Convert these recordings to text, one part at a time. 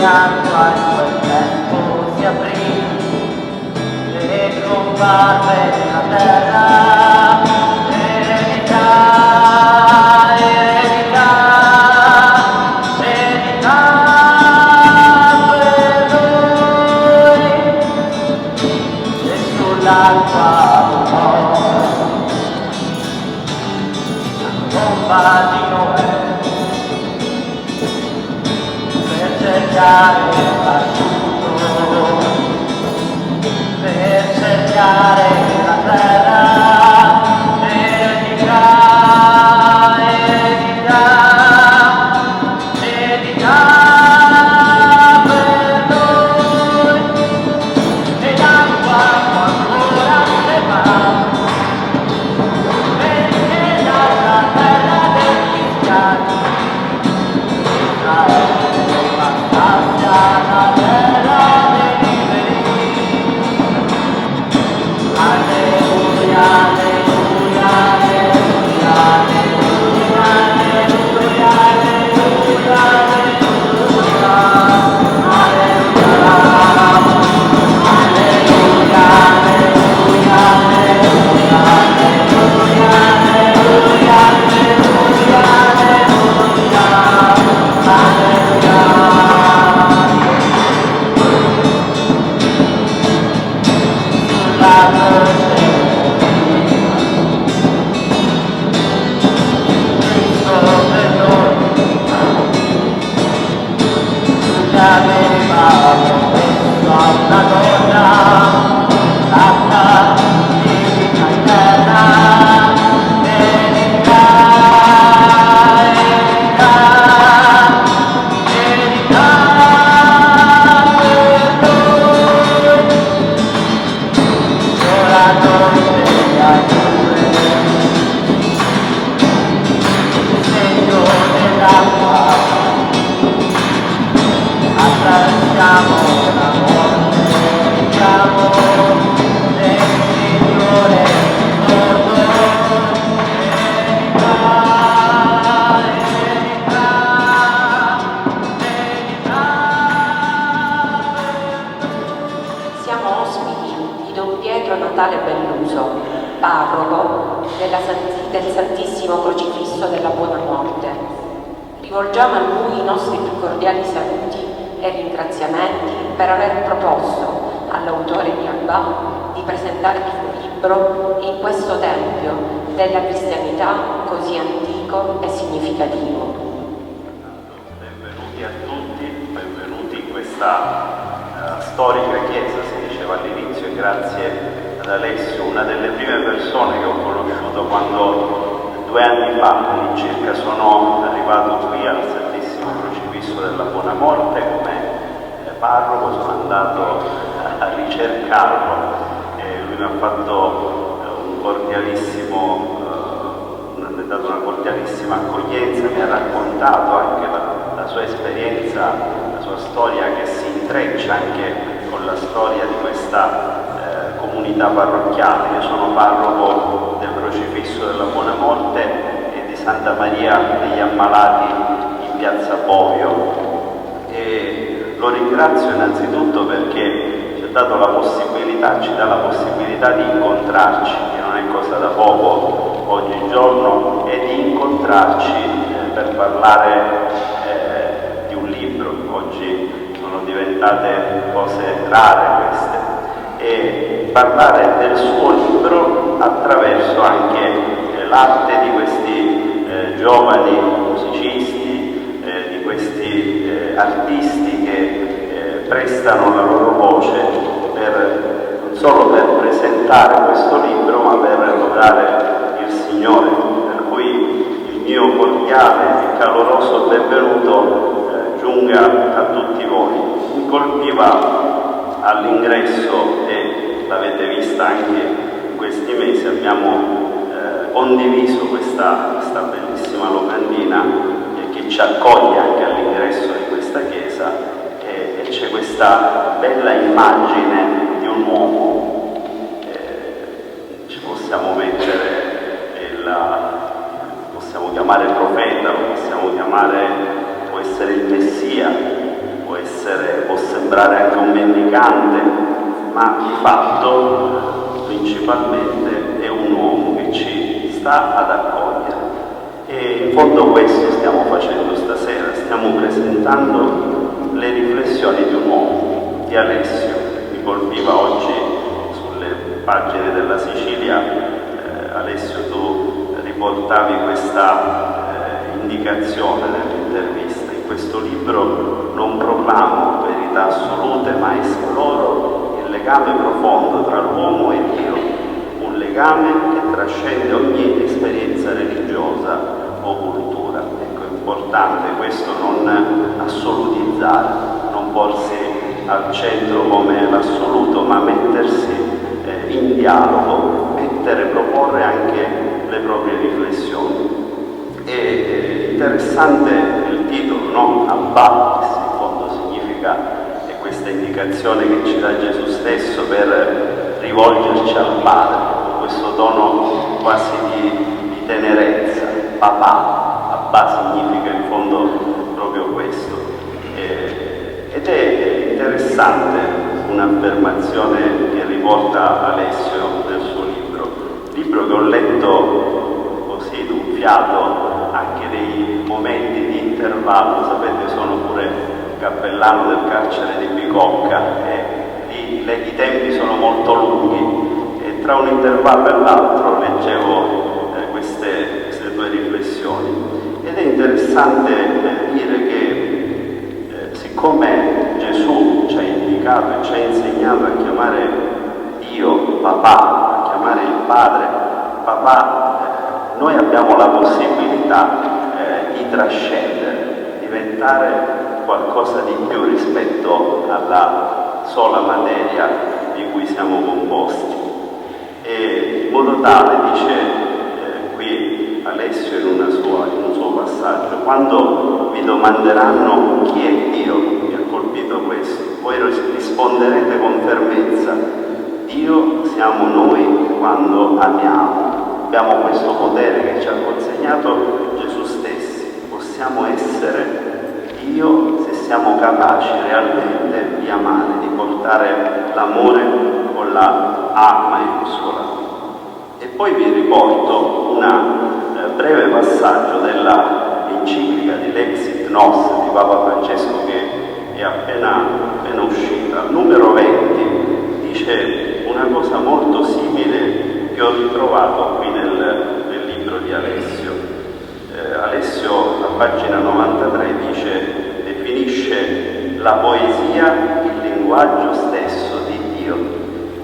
acqua in quel tempo si aprì e comparve la terra, eredità, eredità, eredità per noi, e sull'acqua la bomba di Noè. Per cercare la terra, eredità, eredità, eredità per noi, e l'acqua ancora se va, perché dalla terra degli schiavi parroco del Santissimo Crocifisso della Buona Morte. Rivolgiamo a lui i nostri più cordiali saluti e ringraziamenti per aver proposto all'autore di Albà di presentare il suo libro in questo tempio della cristianità così antico e significativo. Benvenuti a tutti, benvenuti in questa storica chiesa, si diceva all'inizio, e grazie ad Alessio, una delle prime persone che ho conosciuto quando 2 anni fa all'incirca sono arrivato qui al Santissimo Crocifisso della Buona Morte come parroco. Sono andato a ricercarlo e lui mi ha fatto mi ha dato una cordialissima accoglienza, mi ha raccontato anche la sua esperienza, la sua storia che si intreccia anche con la storia di questa comunità parrocchiale. Io sono parroco del Crocifisso della Buona Morte e di Santa Maria degli Ammalati in Piazza Bovio, e lo ringrazio innanzitutto perché ci dà la possibilità di incontrarci, che non è cosa da poco, oggigiorno e di incontrarci per parlare di un libro. Oggi sono diventate cose rare queste, e parlare del suo libro attraverso anche l'arte di questi giovani musicisti, di questi artisti che prestano la loro voce non solo per presentare questo libro, ma per lodare il Signore. Per cui il mio cordiale e caloroso benvenuto giunga a tutti voi. Mi colpiva all'ingresso, e l'avete vista anche in questi mesi, abbiamo condiviso questa bellissima locandina che ci accoglie anche all'ingresso di questa chiesa, e c'è questa bella immagine di un uomo. Ci possiamo mettere possiamo chiamare profeta, lo possiamo chiamare, può essere il Messia, può sembrare anche un mendicante, ma di fatto principalmente è un uomo che ci sta ad accogliere. E in fondo questo stiamo facendo stasera, stiamo presentando le riflessioni di un uomo, di Alessio. Mi colpiva oggi sulle pagine della Sicilia, Alessio, tu riportavi questa indicazione nell'intervista: in questo libro non proclamo verità assolute, ma esploro il legame profondo tra l'uomo e Dio, un legame che trascende ogni esperienza religiosa o cultura. Ecco, è importante questo, non assolutizzare, non porsi al centro come l'assoluto, ma mettersi in dialogo, proporre anche le proprie riflessioni. È interessante il titolo, no? Abba, che in fondo significa, è questa indicazione che ci dà Gesù stesso per rivolgerci al Padre, con questo tono quasi di tenerezza. Papà, Abba significa in fondo proprio questo. Ed è interessante un'affermazione che riporta Alessio nel suo libro che ho letto così d'un fiato, anche dei momenti di intervallo. Sapete, sono pure cappellano del carcere di Bicocca e lì i tempi sono molto lunghi, e tra un intervallo e l'altro leggevo queste due riflessioni. Ed è interessante dire che siccome Gesù ci ha indicato e ci ha insegnato a chiamare Dio papà, chiamare il Padre papà, noi abbiamo la possibilità di trascendere, diventare qualcosa di più rispetto alla sola materia di cui siamo composti. E in modo tale, dice qui Alessio in un suo passaggio: quando vi domanderanno chi è Dio, mi ha colpito questo, voi risponderete con fermezza: Dio siamo noi quando amiamo. Abbiamo questo potere che ci ha consegnato Gesù stessi. Possiamo essere Dio se siamo capaci realmente di amare, di portare l'amore con la A maiuscola. E poi vi riporto un breve passaggio della enciclica di Lexit Nos di Papa Francesco, che è appena uscita. Al numero 20 dice una cosa molto simile che ho ritrovato qui nel libro di Alessio. Alessio, a pagina 93, definisce la poesia il linguaggio stesso di Dio.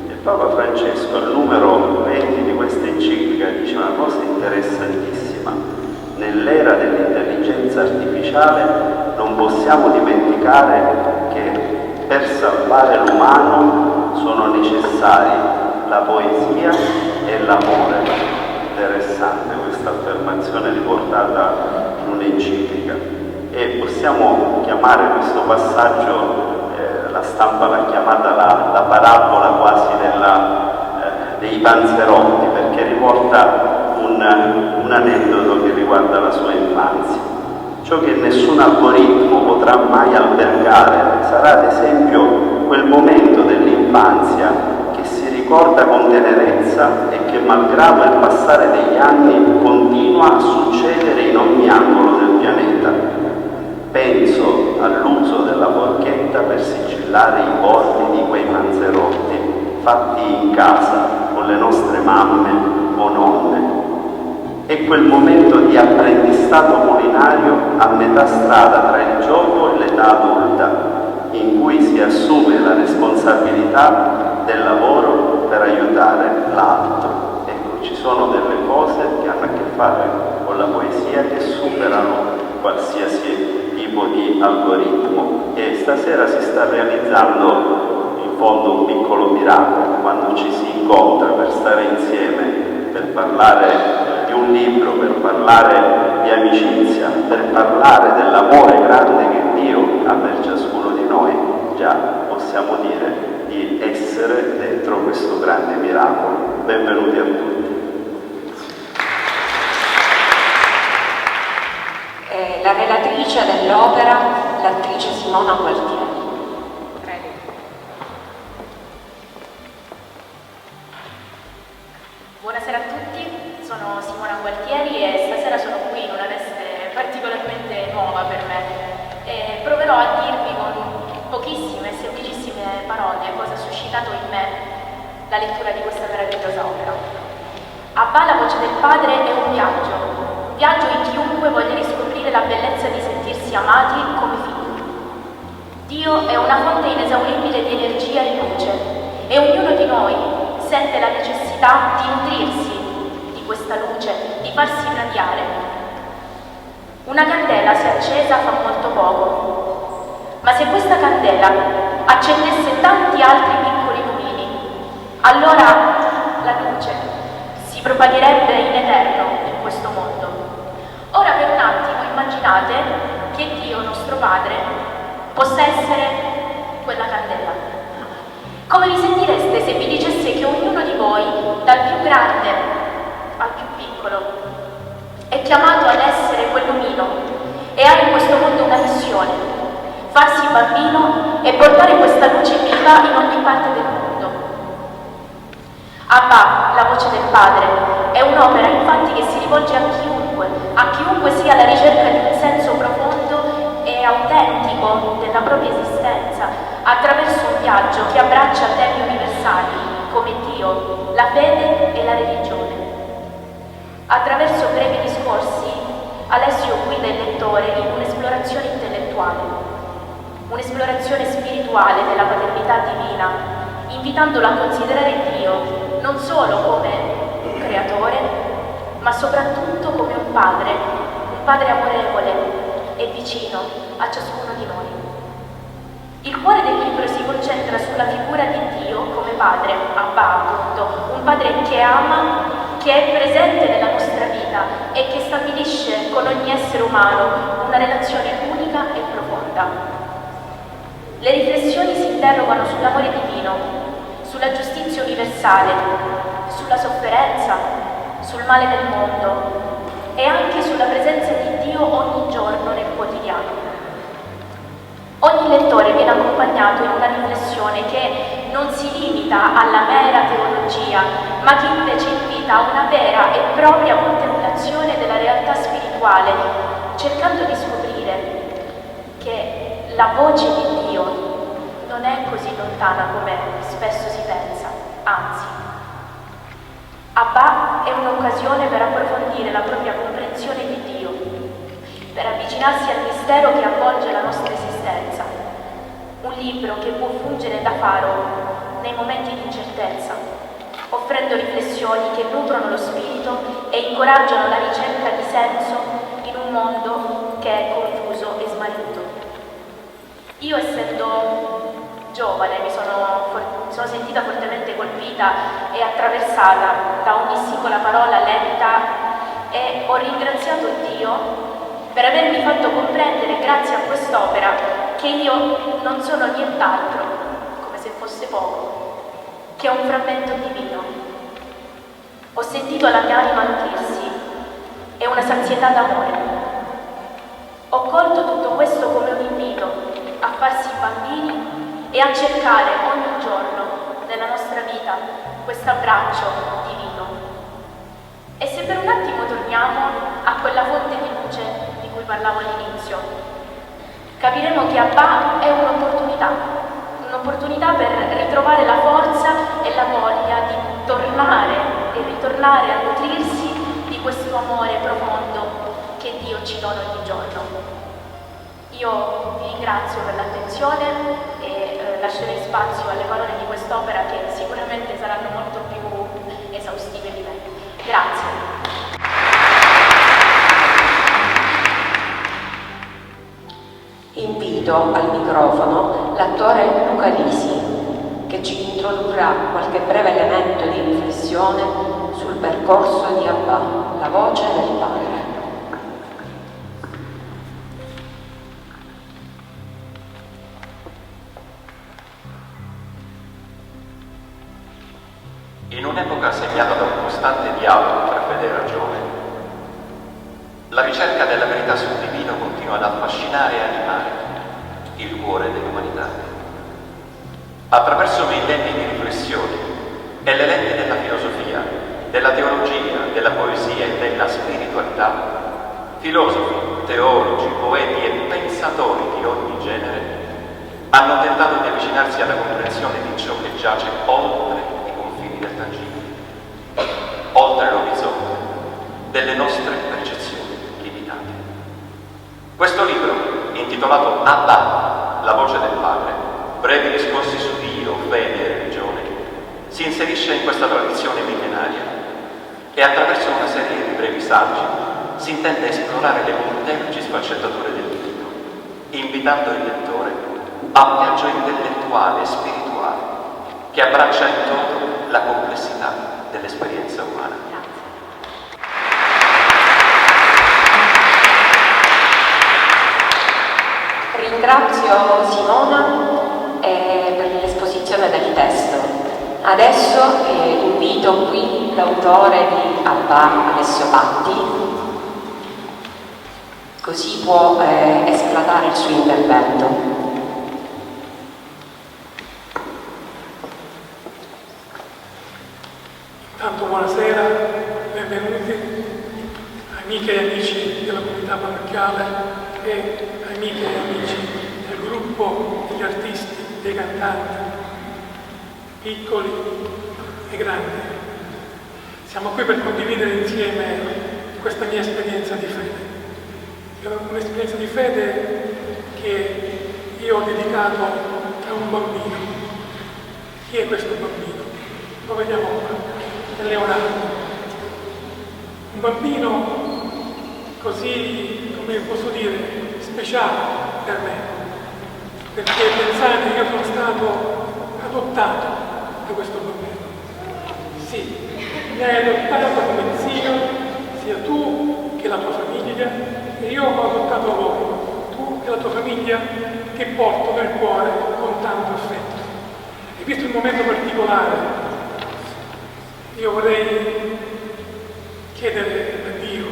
E Papa Francesco, al numero 20 di questa enciclica, dice una cosa interessantissima: nell'era dell'intelligenza artificiale non possiamo dimenticare che per salvare l'umano sono necessari la poesia e l'amore. Interessante questa affermazione riportata in un'enciclica. E possiamo chiamare questo passaggio, la stampa l'ha chiamata la parabola quasi dei panzerotti, perché riporta un aneddoto che riguarda la sua infanzia. Ciò che nessun algoritmo potrà mai albergare sarà ad esempio quel momento dell'infanzia che si ricorda con tenerezza e che, malgrado il passare degli anni, continua a succedere in ogni angolo del pianeta. Penso all'uso della forchetta per sigillare i bordi di quei panzerotti fatti in casa con le nostre mamme o nonne. È quel momento di apprendistato culinario a metà strada tra il gioco e l'età adulta, in cui si assume la responsabilità del lavoro per aiutare l'altro. Ecco, ci sono delle cose che hanno a che fare con la poesia che superano qualsiasi tipo di algoritmo, e stasera si sta realizzando in fondo un piccolo miracolo quando ci si incontra per stare insieme, per parlare di un libro, per parlare di amicizia, per parlare dell'amore grande che Dio ha per ciascuno di noi. Già possiamo dire di essere dentro questo grande miracolo. Benvenuti a tutti. La relatrice dell'opera, l'attrice Simona Gualtieri. Prego. Buonasera a tutti, sono Simona Gualtieri e stasera sono qui in una veste particolarmente nuova per me e proverò a dirvi con pochissime e semplicissime parole cosa ha suscitato in me la lettura di questa meravigliosa opera. Abba, la voce del padre, è un viaggio in chiunque voglia riscoprire la bellezza di sentirsi amati come figli. Dio è una fonte inesauribile di energia e luce e ognuno di noi sente la necessità di nutrirsi di questa luce, di farsi irradiare. Una candela se accesa fa molto poco, ma se questa candela accendesse tanti altri piccoli lumini, allora la luce si propagherebbe in eterno in questo mondo. Ora per un attimo immaginate che Dio, nostro Padre, possa essere quella candela. Come vi sentireste se vi dicesse che ognuno di voi, dal più grande al più piccolo, è chiamato ad essere quel lumino e ha in questo mondo una missione: farsi bambino e portare questa luce viva in ogni parte del mondo. Abba, la voce del Padre, è un'opera infatti che si rivolge a chiunque sia alla ricerca di un senso profondo e autentico della propria esistenza, attraverso un viaggio che abbraccia temi universali come Dio, la fede e la religione. Attraverso brevi discorsi, Alessio guida il lettore in un'esplorazione intellettuale, un'esplorazione spirituale della paternità divina, invitandolo a considerare Dio non solo come un creatore, ma soprattutto come un padre amorevole e vicino a ciascuno di noi. Il cuore del libro si concentra sulla figura di Dio come padre, Abba appunto, un padre che ama, che è presente nella nostra vita e che stabilisce con ogni essere umano una relazione unica e profonda. Le riflessioni si interrogano sull'amore divino, sulla giustizia universale, sulla sofferenza, sul male del mondo e anche sulla presenza di Dio ogni giorno nel quotidiano. Ogni lettore viene accompagnato in una riflessione che non si limita alla mera teologia, ma che invece invita a una vera e propria contemplazione della realtà spirituale, cercando di scoprire che la voce di Dio non è così lontana come spesso si pensa, anzi. Abba è un'occasione per approfondire la propria comprensione di Dio, per avvicinarsi al mistero che avvolge la nostra esistenza. Un libro che può fungere da faro nei momenti di incertezza, offrendo riflessioni che nutrono lo spirito e incoraggiano la ricerca di senso in un mondo che è confuso e smarrito. Io, essendo giovane, mi sono sentita fortemente colpita e attraversata da ogni singola parola letta e ho ringraziato Dio per avermi fatto comprendere, grazie a quest'opera, che io non sono nient'altro, come se fosse poco, che un frammento divino. Ho sentito la mia anima nutrirsi e una sazietà d'amore. Ho colto tutto questo come un invito a farsi bambini e a cercare ogni giorno nella nostra vita vita, questo abbraccio divino. E se per un attimo torniamo a quella fonte di luce di cui parlavo all'inizio, capiremo che Abba è un'opportunità per ritrovare la forza e la voglia di tornare e ritornare a nutrirsi di questo amore profondo che Dio ci dona ogni giorno. Io vi ringrazio per l'attenzione e lascerei spazio alle parole di quest'opera che sicuramente saranno molto più esaustive di me. Grazie. Invito al microfono l'attore Luca Lisi, che ci introdurrà qualche breve elemento di riflessione sul percorso di Abba, la voce del Padre. In un'epoca segnata da un costante dialogo tra fede e ragione, la ricerca della verità sul divino continua ad affascinare e animare il cuore dell'umanità. Attraverso millenni di riflessioni e le lenti della filosofia, della teologia, della poesia e della spiritualità, filosofi, teologi, poeti e pensatori di ogni genere hanno tentato di avvicinarsi alla comprensione di ciò che giace oltre i confini del tangibile, oltre l'orizzonte delle nostre percezioni limitate. Questo libro, intitolato Abba, la voce del Padre, brevi discorsi su Dio, fede e religione, si inserisce in questa tradizione millenaria e attraverso una serie di brevi saggi si intende esplorare le molteplici sfaccettature del divino, invitando il lettore a un viaggio intellettuale e spirituale che abbraccia in toto la complessità dell'esperienza umana. Ringrazio Simona per l'esposizione del testo. Adesso invito qui l'autore di Abba, Alessio Batti, così può esplatare il suo intervento. Intanto buonasera, benvenuti amiche e amici della comunità parrocchiale e amiche e amici del gruppo degli artisti, dei cantanti, piccoli e grandi. Siamo qui per condividere insieme questa mia esperienza di fede. È un'esperienza di fede che io ho dedicato a un bambino. Chi è questo bambino? Lo vediamo qua. Leonardo, un bambino così, come posso dire, speciale per me, perché pensate che io sono stato adottato da questo bambino. Sì, mi hai adottato come zio, sia tu che la tua famiglia, e io ho adottato voi, tu e la tua famiglia, che porto nel cuore con tanto affetto. E visto il momento particolare, io vorrei chiedere a Dio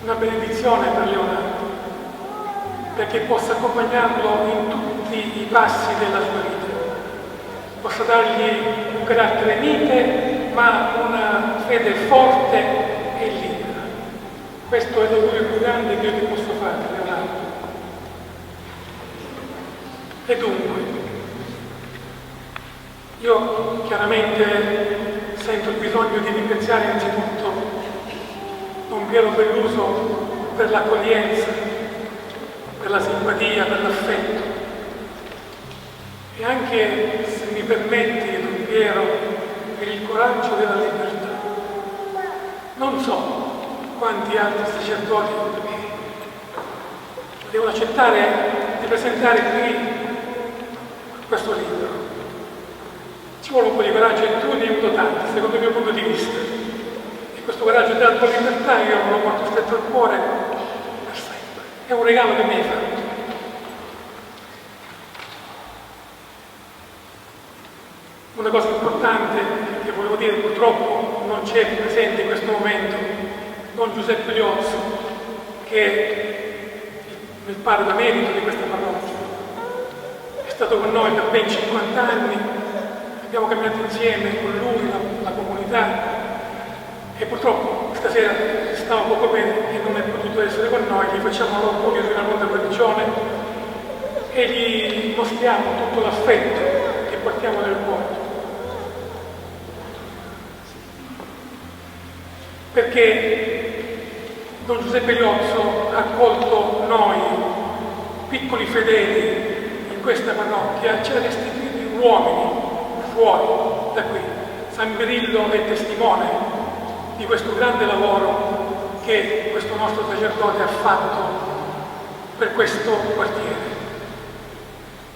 una benedizione per Leonardo, perché possa accompagnarlo in tutti i passi della sua vita, possa dargli un carattere mite, ma una fede forte e libera. Questo è l'augurio più grande che io ti posso fare, Leonardo. E dunque, io chiaramente sento il bisogno di ringraziare innanzitutto Don Piero Belluso per l'accoglienza, per la simpatia, per l'affetto e anche, se mi permetti, Don Piero, per il coraggio della libertà. Non so quanti altri sacerdoti devono accettare di presentare qui questo libro. Ci vuole un po' di coraggio e tu ne hai avuto tanti, secondo il mio punto di vista. E questo coraggio della tua libertà io me lo porto stretto al cuore per sempre. È un regalo che mi hai fatto. Una cosa importante che volevo dire, purtroppo non c'è presente in questo momento Don Giuseppe Liozzo, che è il padre emerito di questa parrocchia. È stato con noi per ben 50 anni, abbiamo camminato insieme con lui, la comunità, e purtroppo stasera stava poco bene e non è potuto essere con noi. Gli facciamo l'augurio di una buona guarigione e gli mostriamo tutto l'affetto che portiamo nel cuore. Perché Don Giuseppe Liozzo ha accolto noi, piccoli fedeli, in questa parrocchia, ci ha restituiti uomini fuori da qui. San Birillo è testimone di questo grande lavoro che questo nostro sacerdote ha fatto per questo quartiere.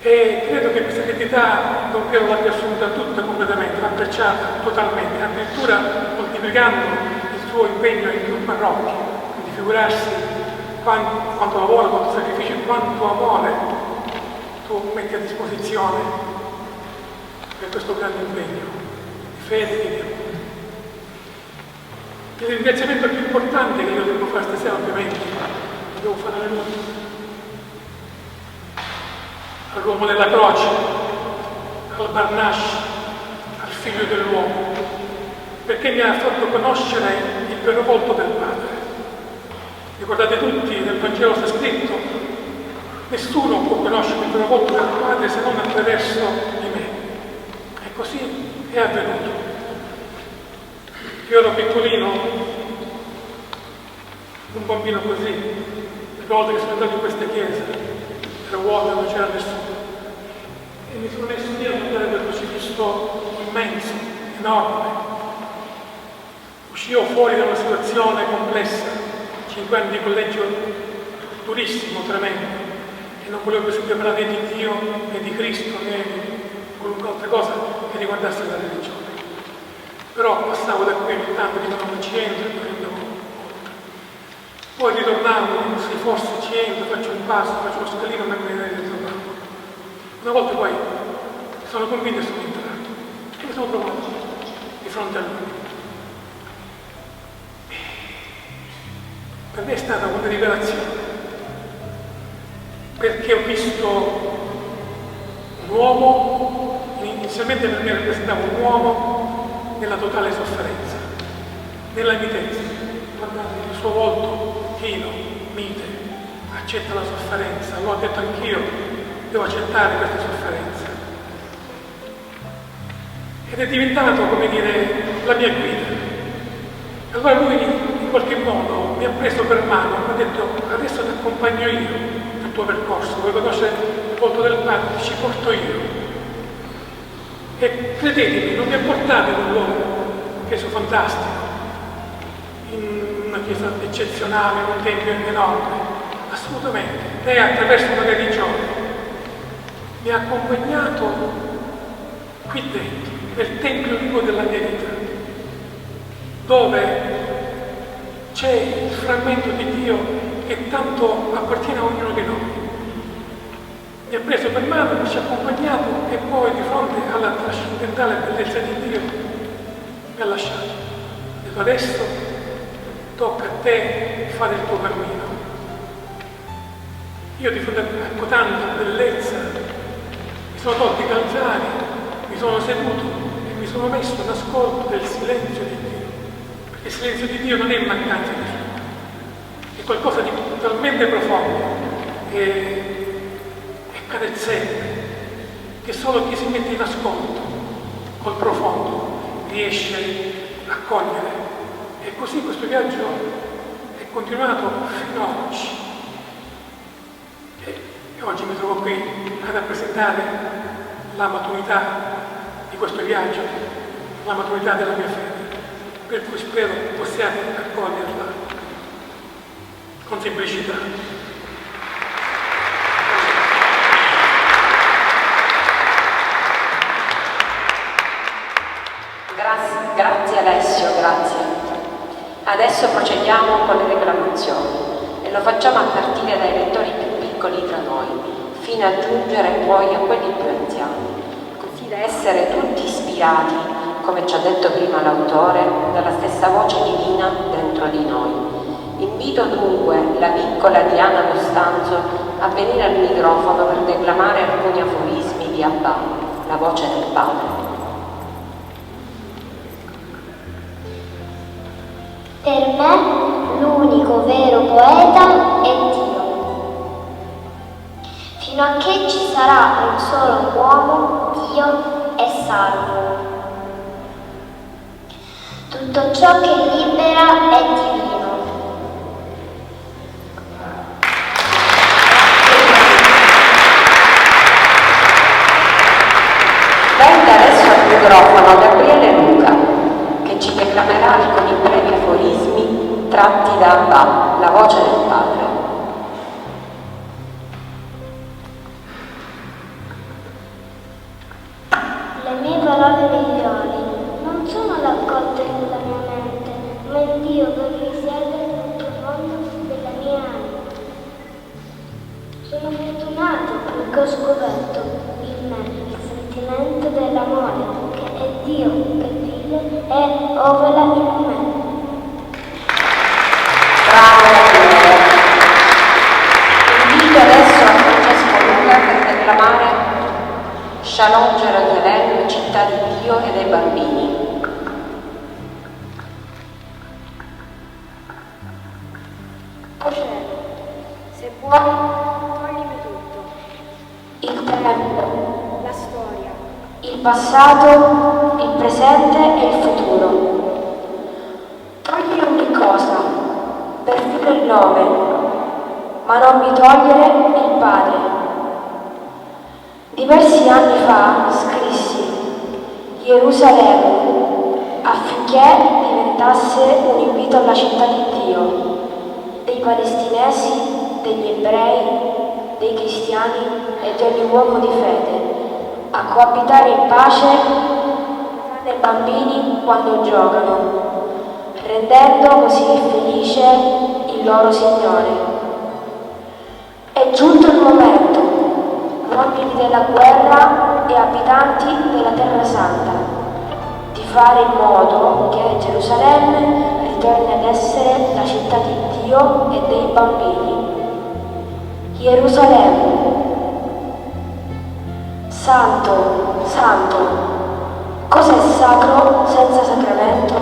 E credo che questa identità Don Piero l'abbia assunta tutta completamente, l'ha abbracciata totalmente, addirittura moltiplicando il suo impegno in più parrocchie. Quindi figurarsi quanto lavoro, quanto sacrificio, quanto amore tu metti a disposizione per questo grande impegno di fede e di amore. Il ringraziamento più importante che io devo fare stasera, ovviamente, lo devo fare all'uomo della croce, al Barnash, al figlio dell'uomo, perché mi ha fatto conoscere il vero volto del Padre. Ricordate tutti, nel Vangelo sta scritto: nessuno può conoscere il vero volto del Padre se non attraverso di me. E così è avvenuto. Io ero piccolino, un bambino così, le volte che sono andato in questa chiesa, era vuota, non c'era nessuno. E mi sono messo lì a guardare quel crocifisso immenso, enorme. Uscivo fuori da una situazione complessa, 5 anni di collegio durissimo, tremendo, e non volevo più sentire parlare né di Dio, né di Cristo, né di qualunque altra cosa che riguardasse la religione. Però passavo da qui ogni tanto, dico non ci entro, e poi andiamo oltre. Poi ritornavo, dico sì, forse ci entro, faccio un passo, faccio uno scalino, ma me ne ritornavo. Una volta poi sono convinto e sono entrato e mi sono trovato di fronte a lui. Per me è stata una rivelazione, perché ho visto un uomo, inizialmente per me rappresentava un uomo nella totale sofferenza, nella mitezza. Guardate il suo volto chino, mite, accetta la sofferenza. L'ho detto anch'io, devo accettare questa sofferenza. Ed è diventato, come dire, la mia guida. Allora lui in qualche modo mi ha preso per mano, mi ha detto: adesso ti accompagno io nel tuo percorso, vuoi conoscere il volto del Padre, ci porto io. E credetemi, non mi ha portato in un luogo, chiesa fantastico, in una chiesa eccezionale, in un tempio enorme, assolutamente. Lei attraverso una religione mi ha accompagnato qui dentro, nel tempio vivo della mia vita, dove c'è il frammento di Dio che tanto appartiene a ognuno di noi. Mi ha preso per mano, ci ha accompagnato e poi di fronte alla trascendentale bellezza di Dio mi ha lasciato. Ha detto: adesso tocca a te fare il tuo cammino. Io di fronte a tanta bellezza mi sono tolto i calzari, mi sono seduto e mi sono messo in ascolto del silenzio di Dio. Perché il silenzio di Dio non è mancanza di suono, è qualcosa di talmente profondo e carezzevole, che solo chi si mette in ascolto col profondo riesce a cogliere. E così questo viaggio è continuato fino a oggi. E oggi mi trovo qui a rappresentare la maturità di questo viaggio, la maturità della mia fede, per cui spero possiate accoglierla con semplicità. Grazie Alessio, grazie. Adesso procediamo con le reclamazioni e lo facciamo a partire dai lettori più piccoli tra noi, fino a giungere poi a quelli più anziani, così da essere tutti ispirati, come ci ha detto prima l'autore, dalla stessa voce divina dentro di noi. Invito dunque la piccola Diana Costanzo a venire al microfono per declamare alcuni aforismi di Abba, la voce del Padre. Per me l'unico vero poeta è Dio. Fino a che ci sarà un solo uomo, Dio è salvo. Tutto ciò che libera è divino. Venga adesso al microfono Gabriele Luca, che ci declamerà alcuni brevi aforismi tratti da Abba, la voce del Padre. Le mie parole migliori non sono raccolte nella mia mente, ma è Dio che risiede nel profondo della mia anima. Sono fortunato perché ho scoperto in me il sentimento dell'amore, che è Dio che vive e opera in me. Bravo Gabriele. Invito adesso a Francesco Luca per declamare Shalom Gerusalemme, città di Dio e dei bambini. O cielo, se vuoi, toglimi tutto. Il tempo, la storia, il passato, il presente e il futuro. Togli ogni cosa, perfino il nome, ma non mi togliere il Padre. Diversi anni fa scrissi Gerusalemme affinché diventasse un invito alla città di Dio, dei palestinesi, degli ebrei, dei cristiani e di ogni uomo di fede, a coabitare in pace dei bambini quando giocano, rendendo così felice il loro Signore. È giunto il momento, uomini della guerra e abitanti della Terra Santa, di fare in modo che Gerusalemme ritorni ad essere la città di Dio e dei bambini. Gerusalemme, santo, santo, cosa è sacro senza sacramento?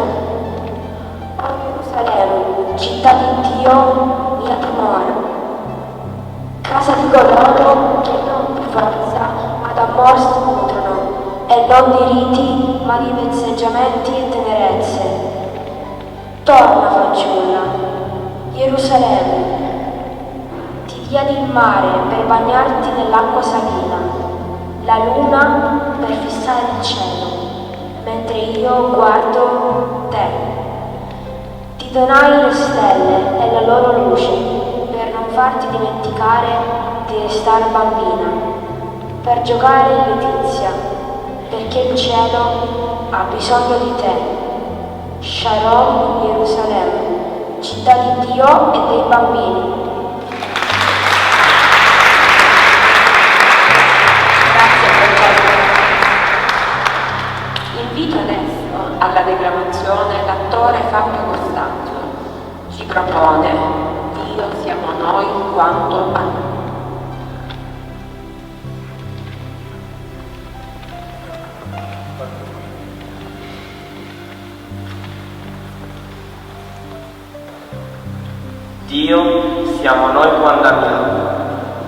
O Gerusalemme, città di Dio, mia dimora, casa di coloro che non di forza ma d'amor si nutrono, e non di riti ma di vezzeggiamenti e tenerezze. Torna, fanciulla, Gerusalemme, ti diedi il mare per bagnarti nell'acqua salina, la luna per fissare il cielo, mentre io guardo te. Ti donai le stelle e la loro luce per non farti dimenticare di restare bambina, per giocare in letizia, perché il cielo ha bisogno di te. Shalom Gerusalemme, città di Dio e dei bambini. Grazie Francesco. Invito adesso alla declamazione l'attore Fabio Costanzo. Ci propone Dio siamo noi quanto a noi. Dio siamo noi quando amiamo.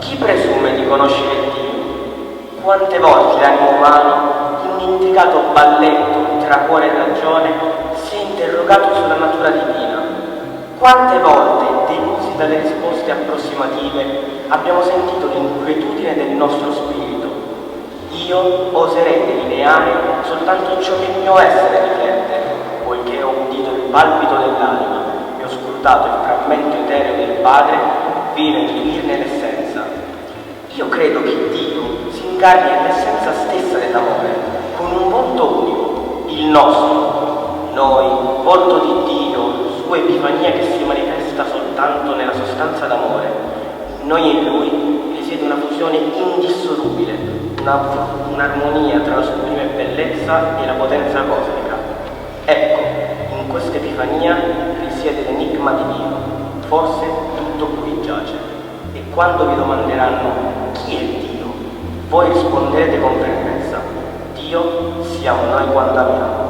Chi presume di conoscere Dio? Quante volte l'animo umano, in un intricato balletto tra cuore e ragione, si è interrogato sulla natura divina? Quante volte, delusi dalle risposte approssimative, abbiamo sentito l'inquietudine del nostro spirito? Io oserei delineare soltanto ciò che il mio essere riflette, poiché ho udito il palpito dell'anima e ho scrutato il frammento etereo del Padre, fino a intuirne l'essenza. Io credo che Dio si incarni nell'essenza stessa dell'amore, con un volto unico, il nostro. Noi, volto di Dio, sua epifania che si manifesta soltanto nella sostanza d'amore. In noi e in Lui risiede una fusione indissolubile, un'armonia tra la sublime bellezza e la potenza cosmica. Ecco, in questa epifania risiede l'enigma di Dio. Forse tutto qui giace. E quando vi domanderanno chi è Dio, voi risponderete con fermezza: Dio siamo noi quando amiamo.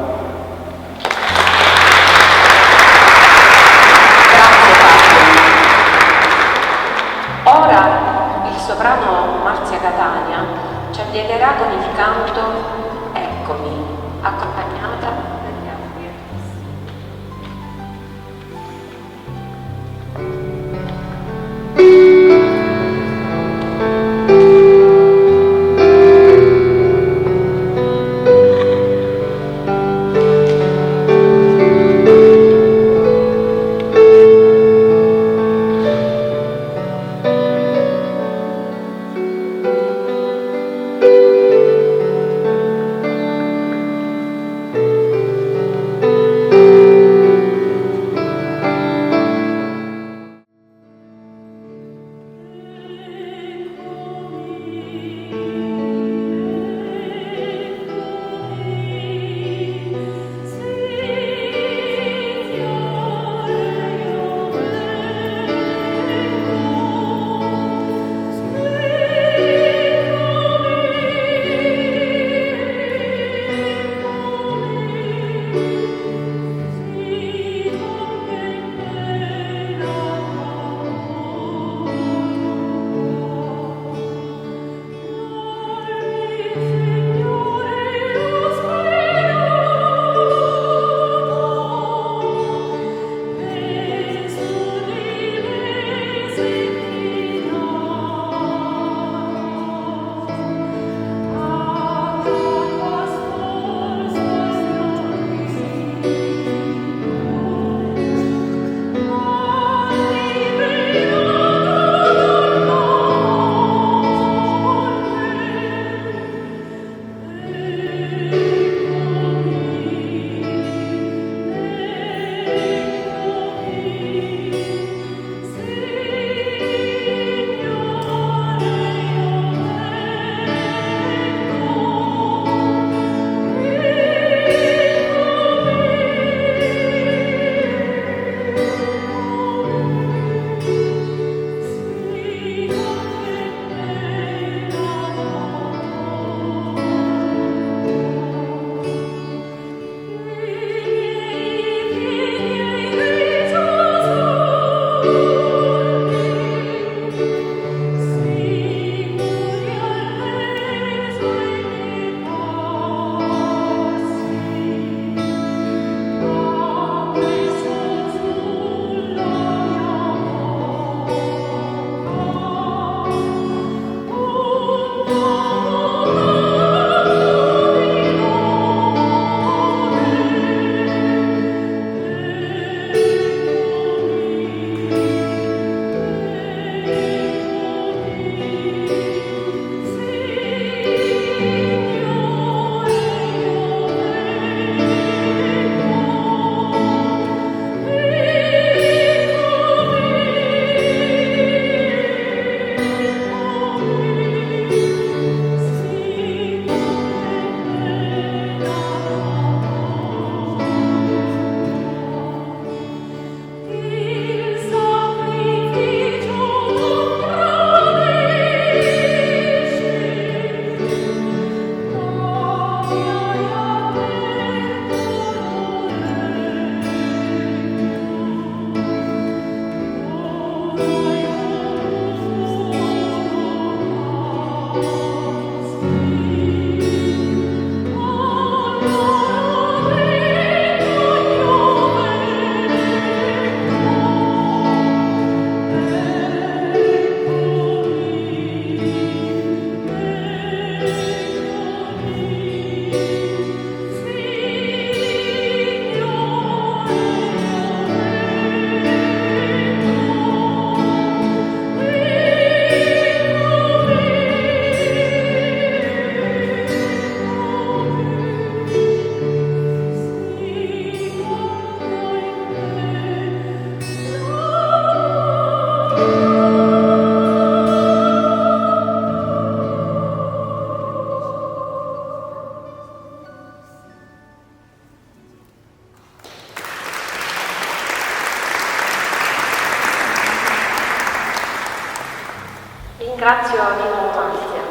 Ringrazio Nino Mastia.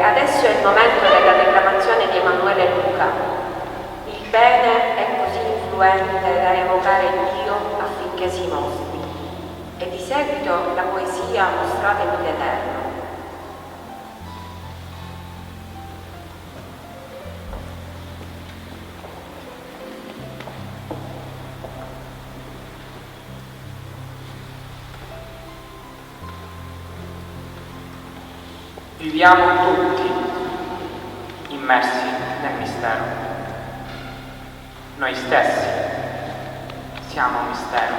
Adesso è il momento della declamazione di Emanuele Luca. Il bene è così influente da evocare Dio affinché si mostri. E di seguito la poesia Mostratemi l'Eterno. Viviamo tutti immersi nel mistero. Noi stessi siamo mistero.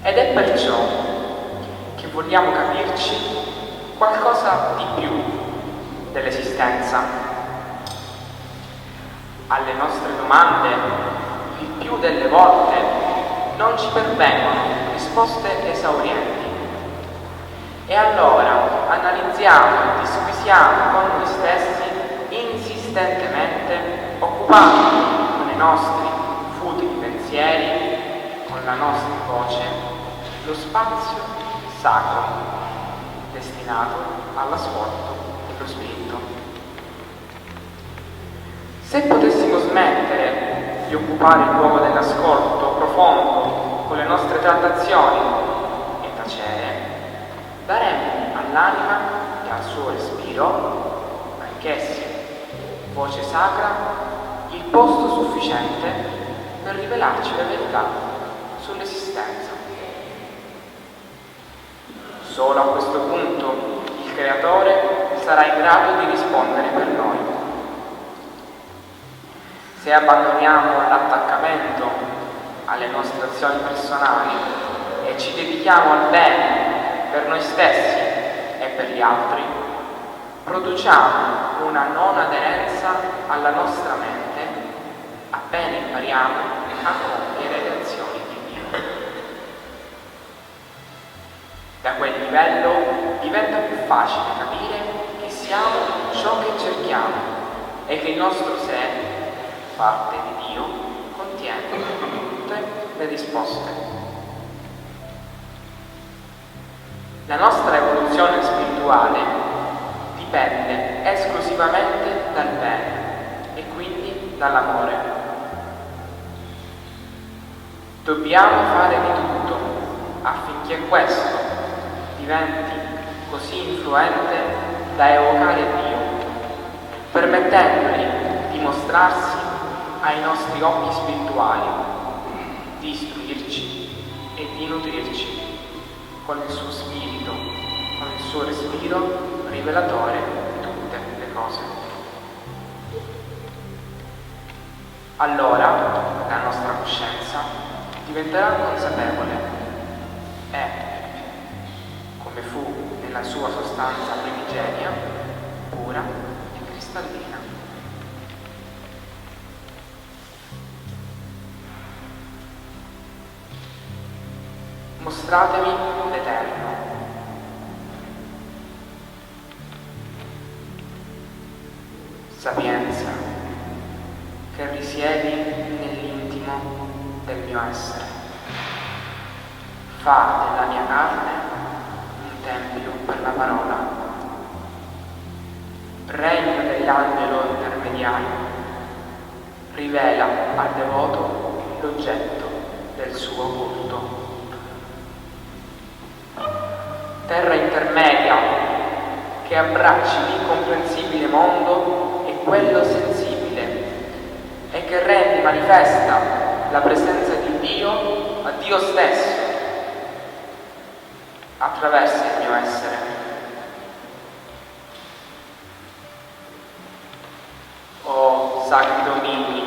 Ed è perciò che vogliamo capirci qualcosa di più dell'esistenza. Alle nostre domande, il più delle volte, non ci pervengono risposte esaurienti. E allora analizziamo e disquisiamo con noi stessi insistentemente, occupandoci con i nostri futili pensieri, con la nostra voce, lo spazio sacro destinato all'ascolto dello spirito. Se potessimo smettere di occupare il luogo dell'ascolto profondo con le nostre trattazioni e tacere, daremmo all'anima e al suo respiro, anch'essi voce sacra, il posto sufficiente per rivelarci la verità sull'esistenza. Solo a questo punto il Creatore sarà in grado di rispondere per noi. Se abbandoniamo l'attaccamento alle nostre azioni personali e ci dedichiamo al bene per noi stessi e per gli altri, produciamo una non aderenza alla nostra mente appena impariamo a compiere le azioni divine. Da quel livello diventa più facile capire che siamo ciò che cerchiamo e che il nostro sé, parte di Dio, contiene tutte le risposte. La nostra evoluzione spirituale dipende esclusivamente dal bene e quindi dall'amore. Dobbiamo fare di tutto affinché questo diventi così influente da evocare Dio, permettendogli di mostrarsi ai nostri occhi spirituali, di istruirci e di nutrirci con il suo spirito, con il suo respiro rivelatore di tutte le cose. Allora la nostra coscienza diventerà consapevole e, come fu nella sua sostanza primigenia, pura e cristallina. Mostratemi l'Eterno. Sapienza che risiedi nell'intimo del mio essere. Fa della mia carne un tempio per la parola. Regno dell'angelo intermediario. Rivela al devoto l'oggetto del suo culto. Terra intermedia che abbracci l'incomprensibile mondo e quello sensibile e che rende manifesta la presenza di Dio a Dio stesso attraverso il mio essere. O sacri domini,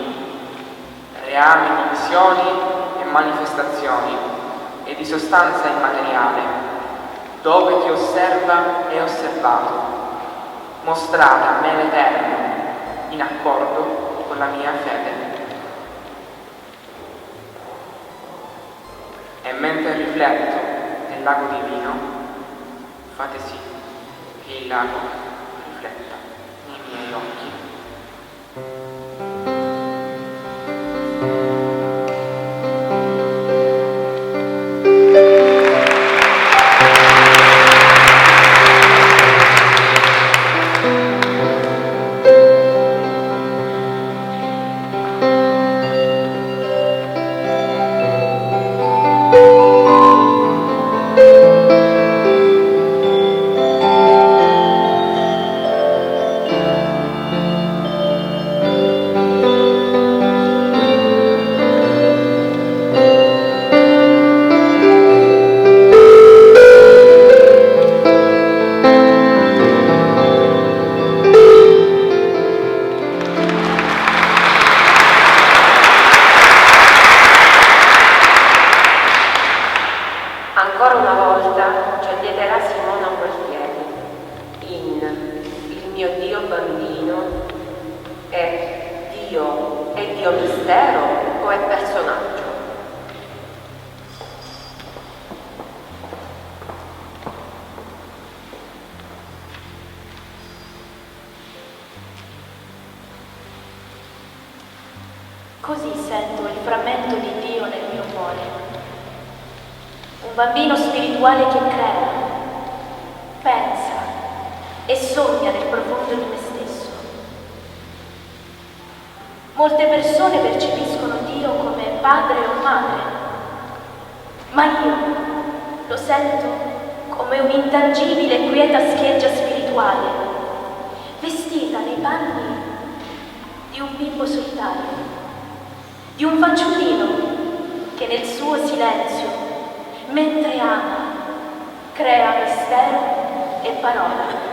reami di visioni e manifestazioni e di sostanza immateriale, dove chi osserva è osservato, mostrate a me l'Eterno in accordo con la mia fede. E mentre rifletto nel lago divino, fate sì che il lago rifletta nei miei occhi. cuore. Un bambino spirituale che crea, pensa e sogna nel profondo di me stesso. Molte persone percepiscono Dio come padre o madre, ma io lo sento come un'intangibile e quieta scheggia spirituale, vestita nei panni di un bimbo solitario, di un fanciullino che nel suo silenzio, mentre ama, crea mistero e parola.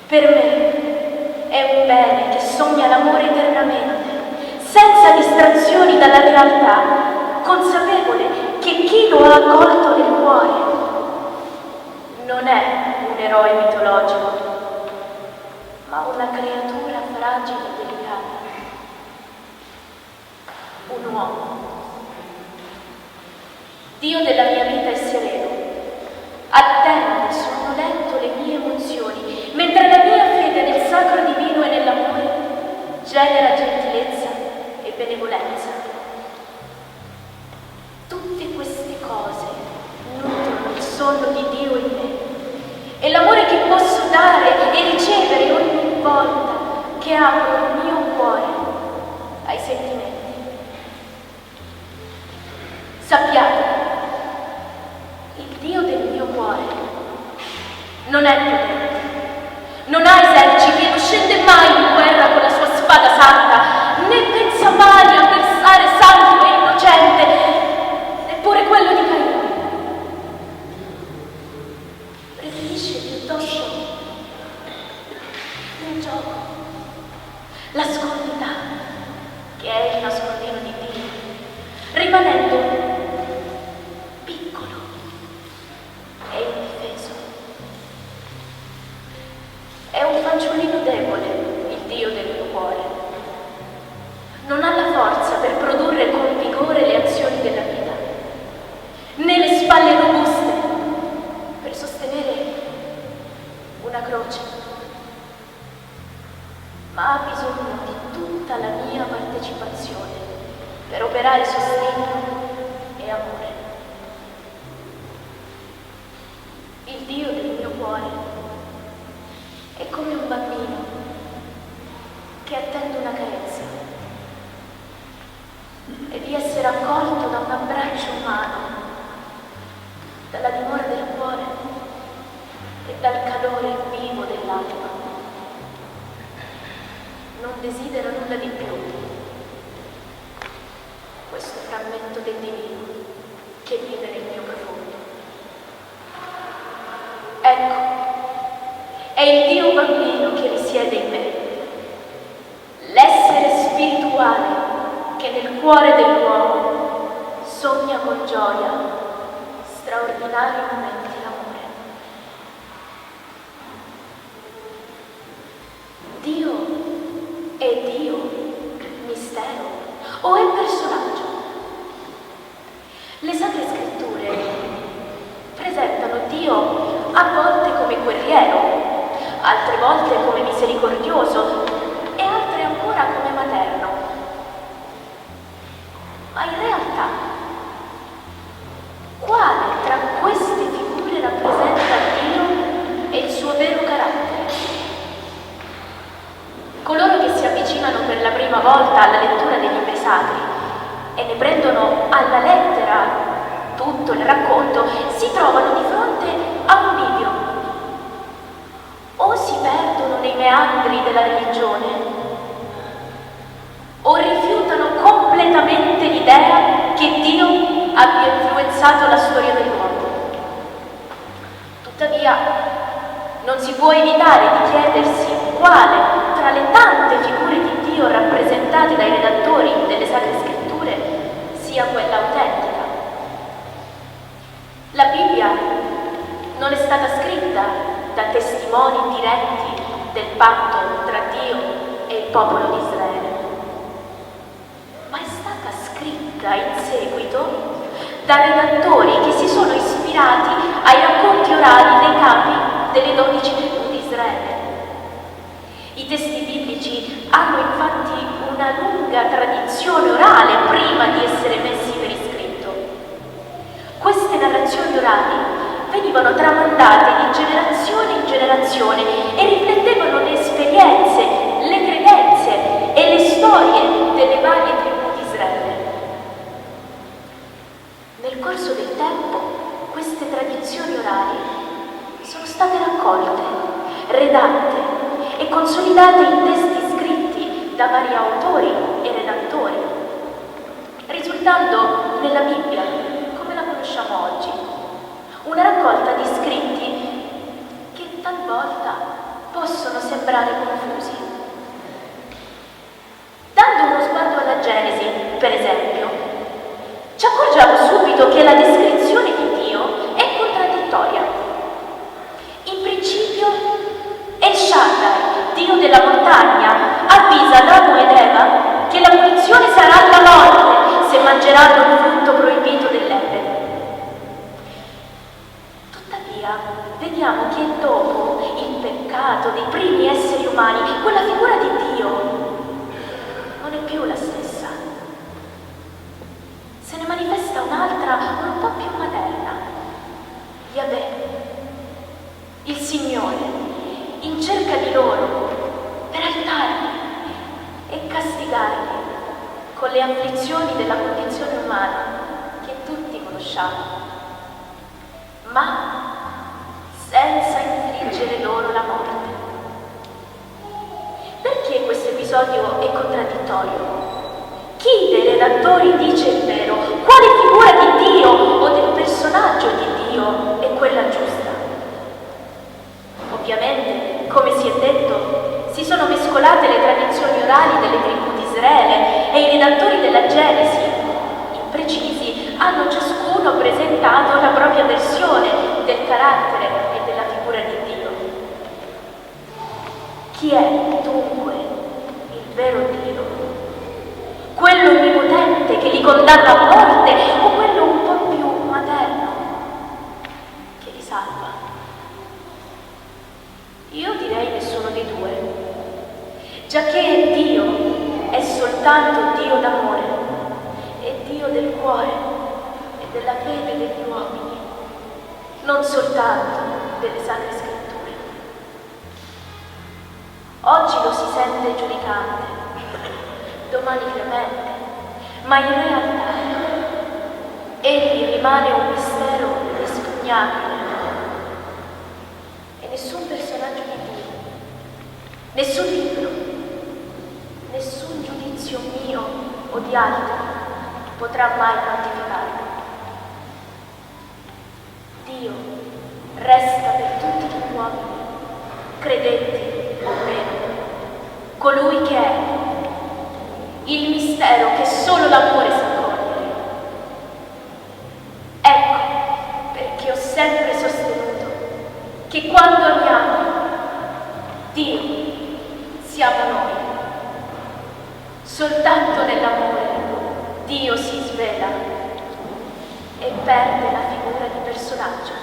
Per me è un bene che sogna l'amore eternamente, senza distrazioni dalla realtà, consapevole che chi lo ha accolto nel cuore non è un eroe mitologico, ma una creatura fragile e delicata, un uomo. Dio della mia vita è sereno, attende sonnolento le mie emozioni, mentre la mia fede nel sacro divino e nell'amore genera gentilezza e benevolenza. Tutte queste cose nutrono il sonno di Dio in me e l'amore che posso dare e ricevere ogni volta che apro il mio cuore ai sentimenti. Sappiate, il Dio del mio cuore non è potente, non ha eserciti e non scende mai in guerra con la sua spada santa, né pensa mai a versare sangue innocente, neppure quello di Caino. Preferisce piuttosto il gioco, la scondità, che è il nascondino di Dio, rimanendo piccolo e indifeso. È un fanciullino debole, il Dio del mio cuore. Non ha la forza per produrre con vigore le azioni della vita, né le spalle robuste per sostenere una croce, ma ha bisogno di tutta la mia partecipazione per operare sostegno e amore. Il Dio del mio cuore è come un bambino che attende una carezza e di essere accolto da un abbraccio umano, dalla dimora del cuore e dal calore vivo dell'anima. Non desidero nulla di più. Questo frammento del divino che vive nel mio profondo. Ecco, è il Dio bambino che risiede in me, l'essere spirituale che nel cuore dell'uomo sogna con gioia straordinari momenti d'amore. Dio è Dio, mistero, o è personaggio? Le Sacre Scritture presentano Dio a volte come guerriero, altre volte come misericordioso e altre ancora come materno. Ma in realtà, quale tra queste figure rappresenta Dio e il suo vero carattere? Coloro che si avvicinano per la prima volta alla lettura dei libri sacri e ne prendono alla lettera tutto il racconto si trovano di fronte a un bivio. O si perdono nei meandri della religione, o rifiutano completamente l'idea che Dio abbia influenzato la storia dell'uomo. Tuttavia, non si può evitare di chiedersi quale, tra le tante figure di Dio rappresentate dai redattori delle Sacre Scritture, sia quella autentica. La Bibbia non è stata scritta da testimoni diretti del patto tra Dio e il popolo di Israele, ma è stata scritta in seguito da redattori che si sono ispirati ai racconti orali dei capi delle 12 tribù di Israele. I testi biblici hanno infatti una lunga tradizione orale prima di essere messi consolidate in testi scritti da vari autori e redattori, risultando nella Bibbia, come la conosciamo oggi, una raccolta di scritti che talvolta possono sembrare confusi. Dando uno sguardo alla Genesi, per esempio, ci accorgiamo subito che la descrizione di Dio è contraddittoria. In principio, El Shaddai, Dio della montagna, avvisa Adamo ed Eva che la punizione sarà la morte se mangeranno il frutto proibito dell'Eden. Tuttavia, vediamo che dopo il peccato dei primi esseri umani, quella figura di Dio non è più la stessa. Se ne manifesta un'altra un po' più materna. Yahweh, il Signore, in cerca di loro per aiutarli e castigarli con le afflizioni della condizione umana che tutti conosciamo, ma senza infliggere loro la morte. Perché questo episodio è contraddittorio? Chi dei redattori dice il vero? Quale figura di Dio o del personaggio di Dio è quella giusta? Ovviamente, come si è detto, si sono mescolate le tradizioni orali delle tribù di Israele e i redattori della Genesi, imprecisi, hanno ciascuno presentato la propria versione del carattere e della figura di Dio. Chi è dunque il vero Dio? Quello onnipotente che li condanna a morte o quello un po' più materno che li salva? Io direi nessuno dei due, giacché Dio è soltanto Dio d'amore, è Dio del cuore e della fede degli uomini, non soltanto delle sacre scritture. Oggi lo si sente giudicante, domani clemente, ma in realtà egli rimane un mistero inespugnabile. E nessun personaggio di Dio, nessun libro, nessun giudizio mio o di altri potrà mai quantificarlo. Dio resta per tutti gli uomini, credenti o meno, colui che è il mistero che solo l'amore sa cogliere. Ecco perché ho sempre sostenuto che quando amiamo Dio siamo noi. Soltanto nell'amore Dio si svela e perde la figura di personaggio.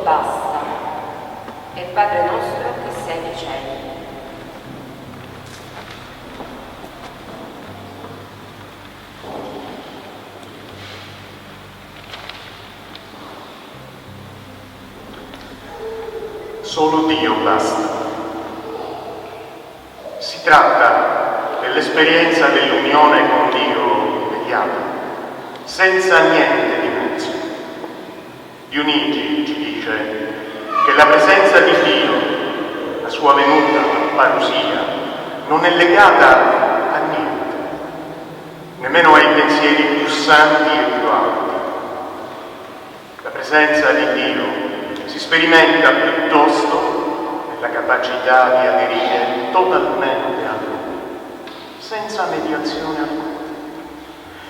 Basta, e Padre nostro che sei nei cieli. Solo Dio basta. Si tratta dell'esperienza dell'unione con Dio immediata, senza niente di mezzo. Dionigi ci dice che la presenza di Dio, la sua venuta, la parusia, non è legata a niente, nemmeno ai pensieri più santi e più alti. La presenza di Dio si sperimenta piuttosto nella capacità di aderire totalmente a Lui, senza mediazione alcuna.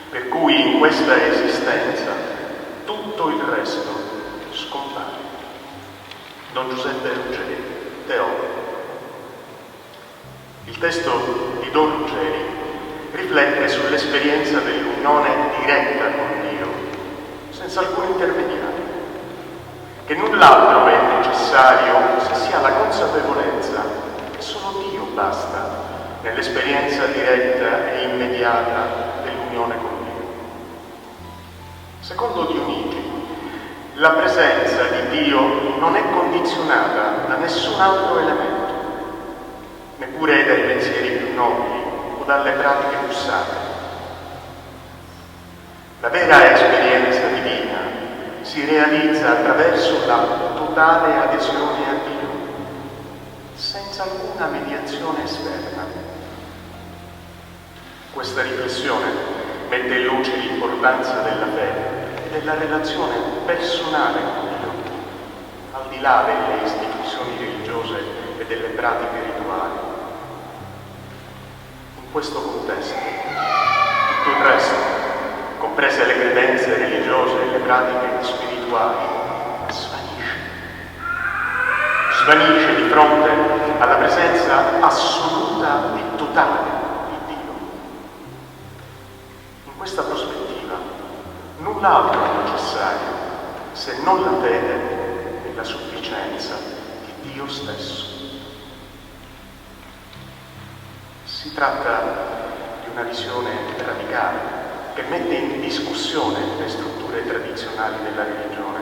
Per cui in questa esistenza tutto il resto scompare. Don Giuseppe Ruggeri, teologo. Il testo di Don Ruggeri riflette sull'esperienza dell'unione diretta con Dio, senza alcun intermediario, che null'altro è necessario se si ha la consapevolezza che solo Dio basta nell'esperienza diretta e immediata dell'unione con Dio. Secondo Dionigi, la presenza di Dio non è condizionata da nessun altro elemento, neppure dai pensieri più nobili o dalle pratiche più sacre. La vera esperienza divina si realizza attraverso la totale adesione a Dio, senza alcuna mediazione esterna. Questa riflessione mette in luce l'importanza della fede e della relazione personale con Dio, al di là delle istituzioni religiose e delle pratiche rituali. In questo contesto, tutto il resto, comprese le credenze religiose e le pratiche spirituali, svanisce di fronte alla presenza assoluta e totale di Dio. In questa prospettiva, null'altro è necessario se non la fede e la sufficienza di Dio stesso. Si tratta di una visione radicale che mette in discussione le strutture tradizionali della religione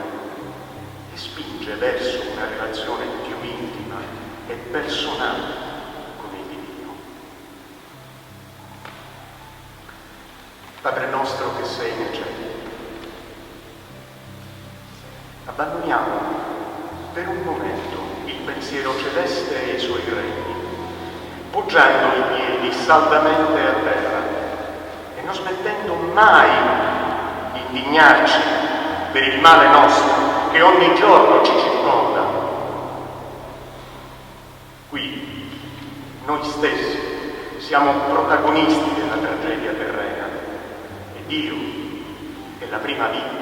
e spinge verso una relazione più intima e personale con il divino. Padre nostro che sei nei cieli, abbandoniamo per un momento il pensiero celeste e i suoi regni, poggiando i piedi saldamente a terra e non smettendo mai di indignarci per il male nostro che ogni giorno ci circonda. Qui noi stessi siamo protagonisti della tragedia terrena e Dio è la prima vittima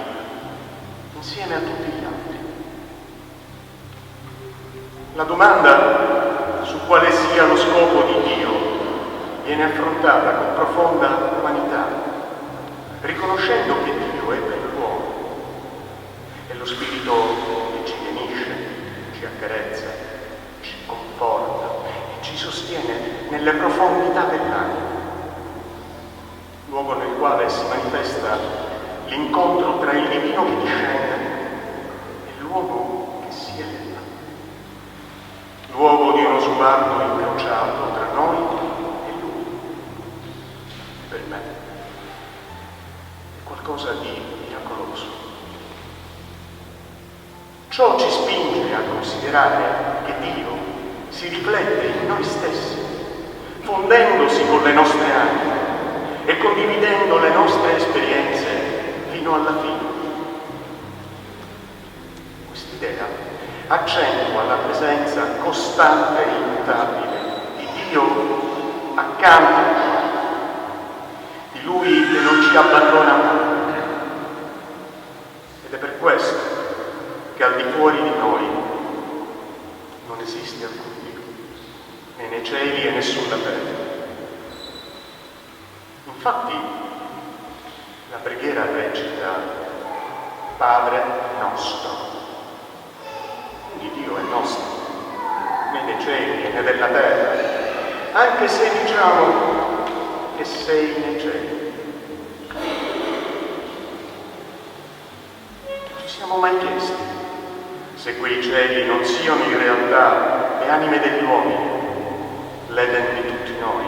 insieme a tutti gli altri. La domanda su quale sia lo scopo di Dio viene affrontata con profonda umanità, riconoscendo che Dio è per l'uomo. È lo Spirito che ci lenisce, ci accarezza, ci conforta e ci sostiene nelle profondità dell'anima, luogo nel quale si manifesta l'incontro tra il divino che discende e l'uomo che si eleva, luogo di uno sguardo incrociato tra noi e Lui. Per me è qualcosa di miracoloso. Ciò ci spinge a considerare che Dio si riflette in noi stessi, fondendosi con le nostre anime e condividendo le nostre esperienze fino alla fine. Quest'idea accentua la presenza costante e immutabile di Dio accanto a noi, di Lui che non ci abbandona mai. Ed è per questo che al di fuori di noi non esiste alcun Dio, né nei cieli né sulla terra. Infatti, la preghiera recita Padre nostro. Quindi Dio è nostro, né nei cieli né della terra, anche se diciamo che sei nei cieli. Ci siamo mai chiesti se quei cieli non siano in realtà le anime degli uomini, l'Eden di tutti noi,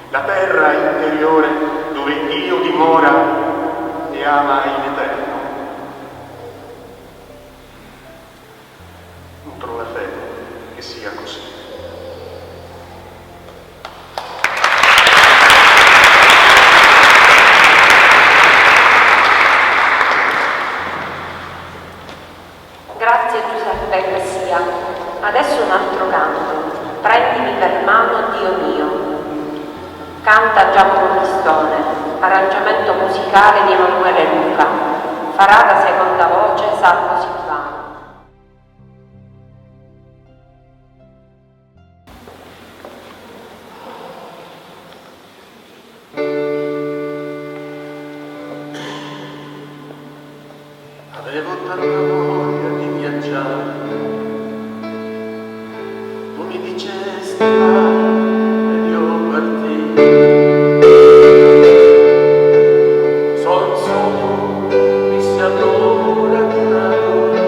la terra interiore dove Dio dimora e ama in eterno? Nutro la fede che sia così. Grazie Giuseppe Messia. Adesso un altro canto. Prendimi per mano, Dio mio. Canta Giacomo Pistone, arrangiamento musicale di Emanuele Luca. Farà da seconda voce Salvo Silvano. Avevo tanta voglia di viaggiare, tu mi dicesti vai ed io partii. Sol solo, disse allora di una donna,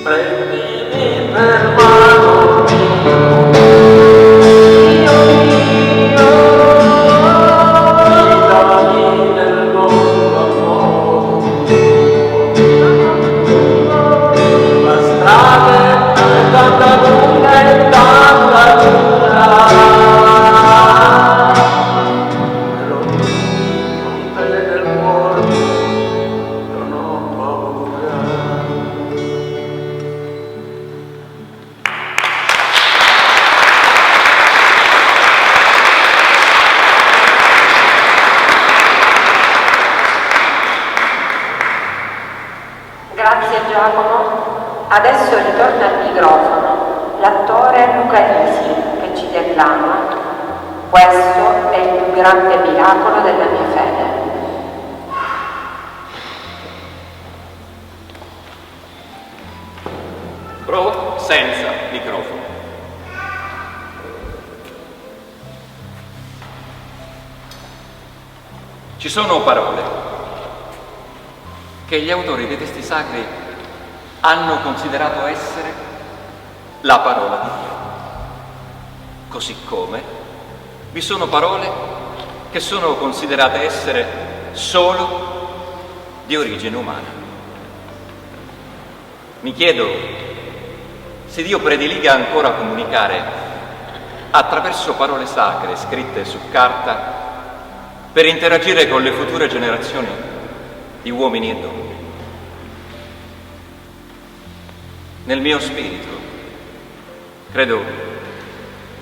prendimi per mano guidami nel loro amore, la strada è tanta lunga e tanta dura, però con te nel cuore non ho paura. Grazie Giacomo. Adesso ritorna al microfono l'attore Luca Lisi che ci declama: questo è il più grande miracolo della mia fede. Pro senza microfono. Ci sono parole che gli autori dei testi sacri hanno considerato essere la parola di Dio. Così come vi sono parole che sono considerate essere solo di origine umana. Mi chiedo se Dio prediliga ancora comunicare attraverso parole sacre scritte su carta per interagire con le future generazioni di uomini e donne. Nel mio spirito credo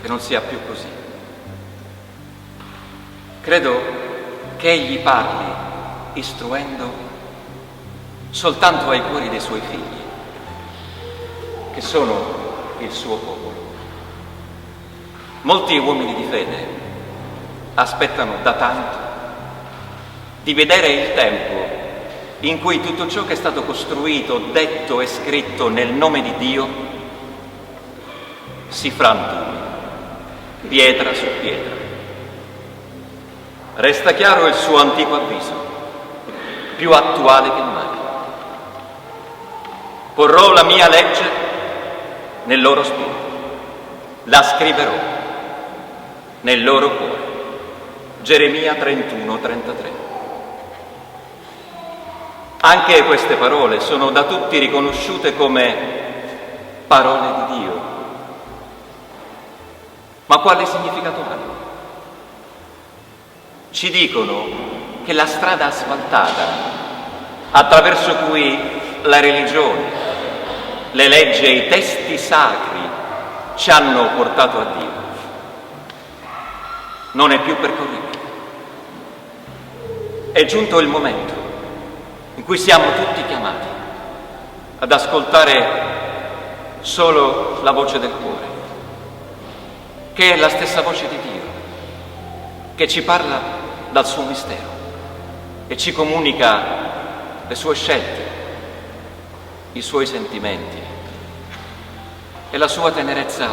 che non sia più così. Credo che Egli parli istruendo soltanto ai cuori dei Suoi figli, che sono il Suo popolo. Molti uomini di fede aspettano da tanto di vedere il tempo in cui tutto ciò che è stato costruito, detto e scritto nel nome di Dio si frantumi, pietra su pietra. Resta chiaro il suo antico avviso, più attuale che mai. Porrò la mia legge nel loro spirito, la scriverò nel loro cuore. Geremia 31:33. Anche queste parole sono da tutti riconosciute come parole di Dio. Ma quale significato hanno? Ci dicono che la strada asfaltata attraverso cui la religione, le leggi e i testi sacri ci hanno portato a Dio non è più percorribile. È giunto il momento in cui siamo tutti chiamati ad ascoltare solo la voce del cuore, che è la stessa voce di Dio, che ci parla dal suo mistero e ci comunica le sue scelte, i suoi sentimenti e la sua tenerezza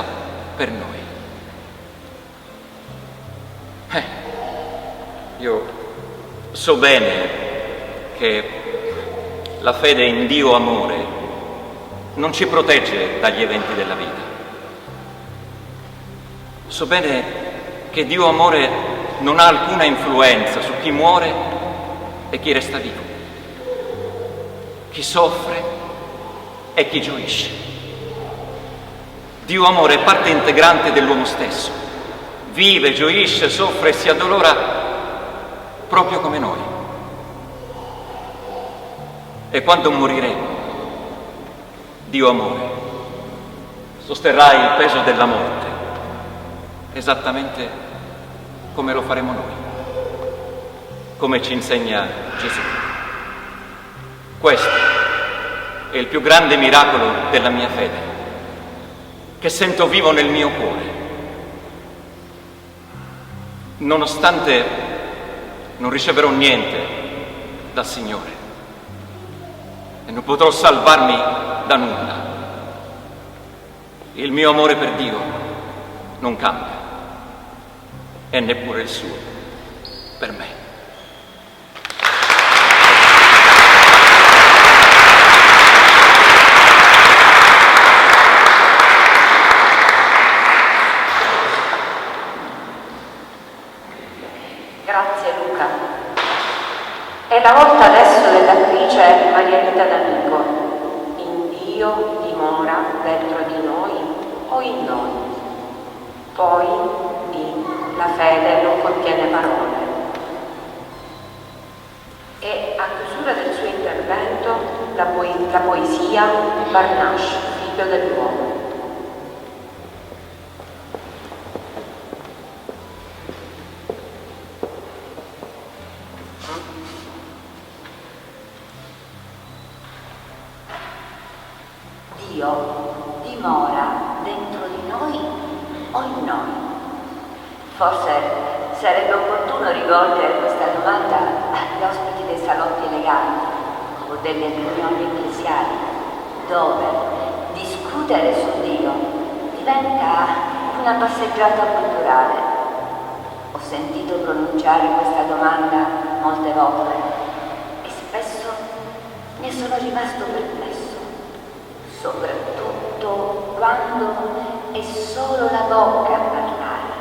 per noi. Io so bene che la fede in Dio amore non ci protegge dagli eventi della vita. So bene che Dio amore non ha alcuna influenza su chi muore e chi resta vivo, chi soffre e chi gioisce. Dio amore è parte integrante dell'uomo stesso, vive, gioisce, soffre e si addolora proprio come noi. E quando moriremo, Dio amore sosterrà il peso della morte, esattamente come lo faremo noi, come ci insegna Gesù. Questo è il più grande miracolo della mia fede, che sento vivo nel mio cuore. Nonostante non riceverò niente dal Signore e non potrò salvarmi da nulla, il mio amore per Dio non cambia e neppure il suo per me. Dio dimora dentro di noi o in noi. Poi la fede non contiene parole. E a chiusura del suo intervento la poesia Barnash, figlio dell'uomo. Dio dimora dentro di noi o in noi? Forse sarebbe opportuno rivolgere questa domanda agli ospiti dei salotti eleganti o delle riunioni ecclesiali, dove discutere su Dio diventa una passeggiata culturale. Ho sentito pronunciare questa domanda molte volte e spesso ne sono rimasto perplesso, soprattutto quando è solo la bocca a parlare,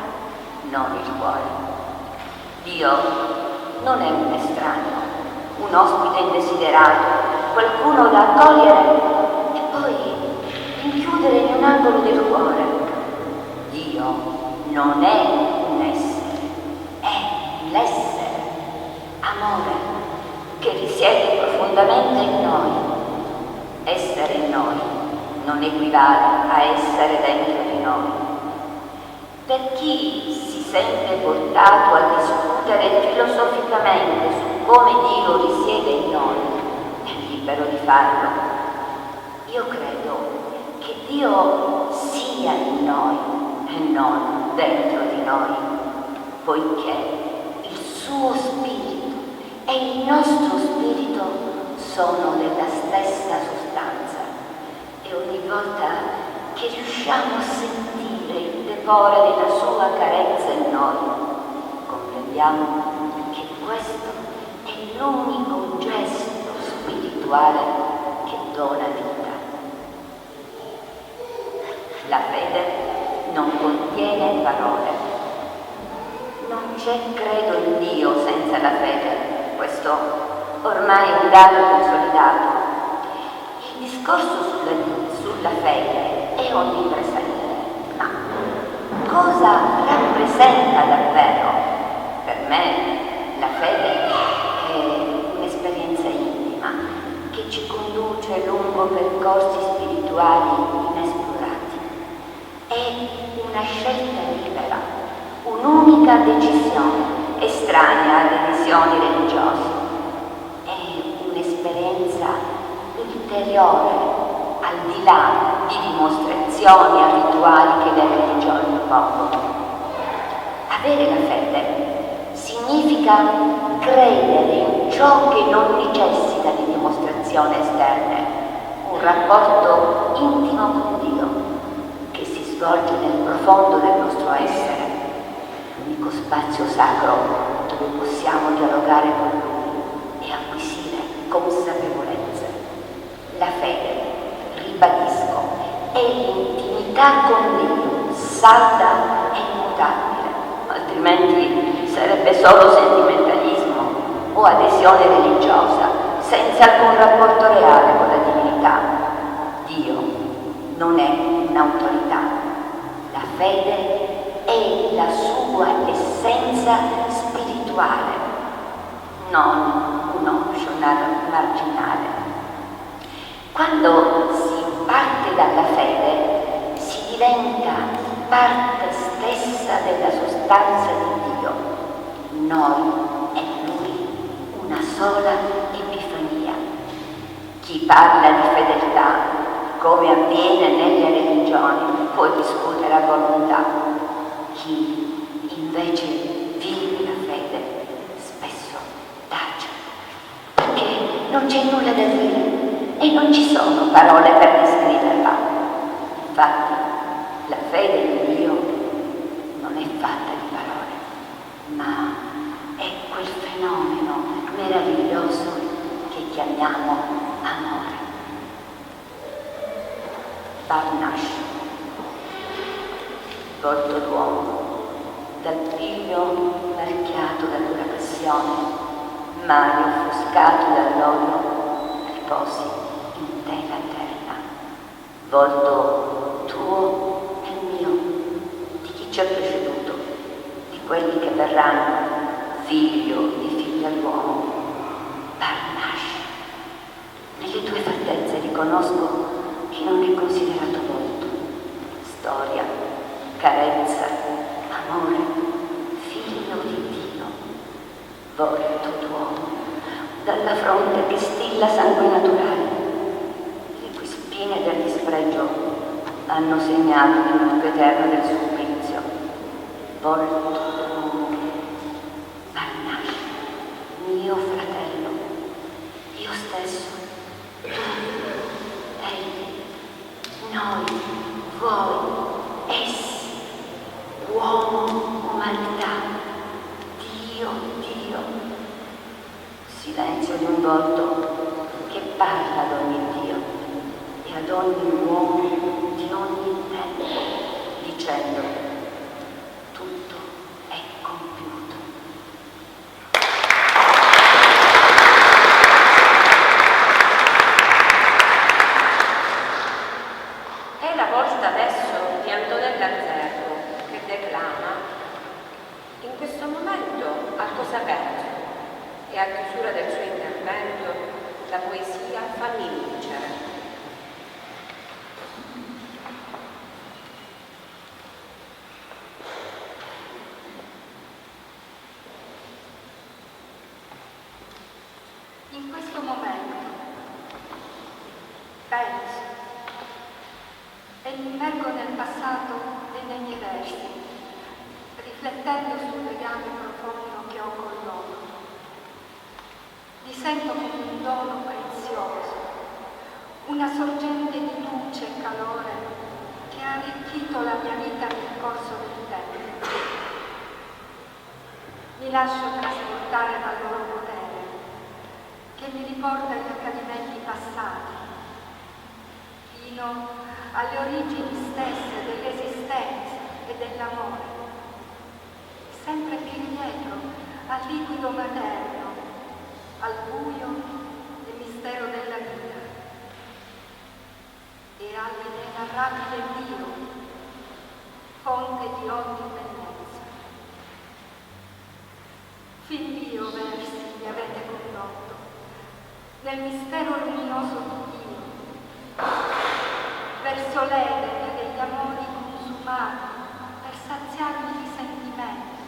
non il cuore. Dio non è un estraneo, un ospite indesiderato, qualcuno da accogliere e poi rinchiudere in un angolo del cuore. Dio non è un essere, è l'essere, amore, che risiede profondamente in noi. Essere in noi non equivale a essere dentro di noi. Per chi si sente portato a discutere filosoficamente su come Dio risiede in noi, è libero di farlo. Io credo che Dio sia in noi e non dentro di noi, poiché il suo spirito e il nostro spirito sono della stessa sostanza e ogni volta che riusciamo a sentire il tepore della sua carezza in noi, comprendiamo che questo è l'unico gesto spirituale che dona vita. La fede non contiene parole. Non c'è credo in Dio senza la fede, questo ormai è un dato consolidato. Il discorso sulla fede è onnipresente, ma cosa rappresenta davvero? Per me la fede è un'esperienza intima che ci conduce lungo percorsi spirituali inesplorati. È una scelta libera, un'unica decisione, estranea alle visioni religiose. È un'esperienza ulteriore, al di là di dimostrazioni e rituali che le religioni propongono. Avere la fede significa credere in ciò che non necessita di dimostrazioni esterne, un rapporto intimo con Dio che si svolge nel profondo del nostro essere, l'unico spazio sacro dove possiamo dialogare con Lui e acquisire consapevolezza. La fede, ribadisco, è l'intimità con Dio, salda e immutabile, altrimenti sarebbe solo sentimentalismo o adesione religiosa, senza alcun rapporto reale con la divinità. Dio non è un'autorità, la fede è la sua essenza spirituale, non un optional marginale. Quando si parte dalla fede si diventa parte stessa della sostanza di Dio. Noi e Lui una sola epifania. Chi parla di fedeltà, come avviene nelle religioni, può discutere a volontà. Chi invece vive la fede spesso tace, perché non c'è nulla da dire e non ci sono parole per descriverla. Infatti, la fede in Dio non è fatta di parole, ma è quel fenomeno meraviglioso che chiamiamo amore. Barnash, volto d'uomo, dal piglio marchiato da dura passione, mani offuscato dall'odio, riposi in tela eterna. volto tuo e mio, di chi ci ha preceduto, di quelli che verranno, figlio di figliuolo, Barnash. Nelle tue fattezze riconosco che non è considerato volto, storia, carezza, amore, figlio di Dio, volto d'uomo, dalla fronte che stilla sangue naturale, le cui spine del dispregio hanno segnato il lungo eterno del supplizio, volto d'uomo, Barnash, mio fratello, io stesso, tu, egli, noi, voi, essi, uomo, umanità, Dio, Dio, silenzio di un volto che parla ad ogni Dio e ad ogni uomo di ogni tempo, dicendo: tutto è compiuto. È la volta adesso di Antonella Zerro che declama in questo momento al Cosapeggio e a chiusura del suo intervento la poesia Fammi vincere. In questo momento penso e mi immergo nel passato e nei miei versi, riflettendo sul legame profondo che ho con loro. Li sento come un dono prezioso, una sorgente di luce e calore che ha arricchito la mia vita nel corso del tempo. Mi lascio trasportare dal loro potere, che mi riporta agli accadimenti passati, fino alle origini stesse dell'esistenza e dell'amore, sempre più indietro al liquido materno, al buio e mistero della vita e all'inenarrabile Dio, fonte di ogni bellezza. Fin lì, o versi, mi avete condotto nel mistero luminoso di Dio, verso l'Edene degli amori consumati per saziarmi di sentimenti,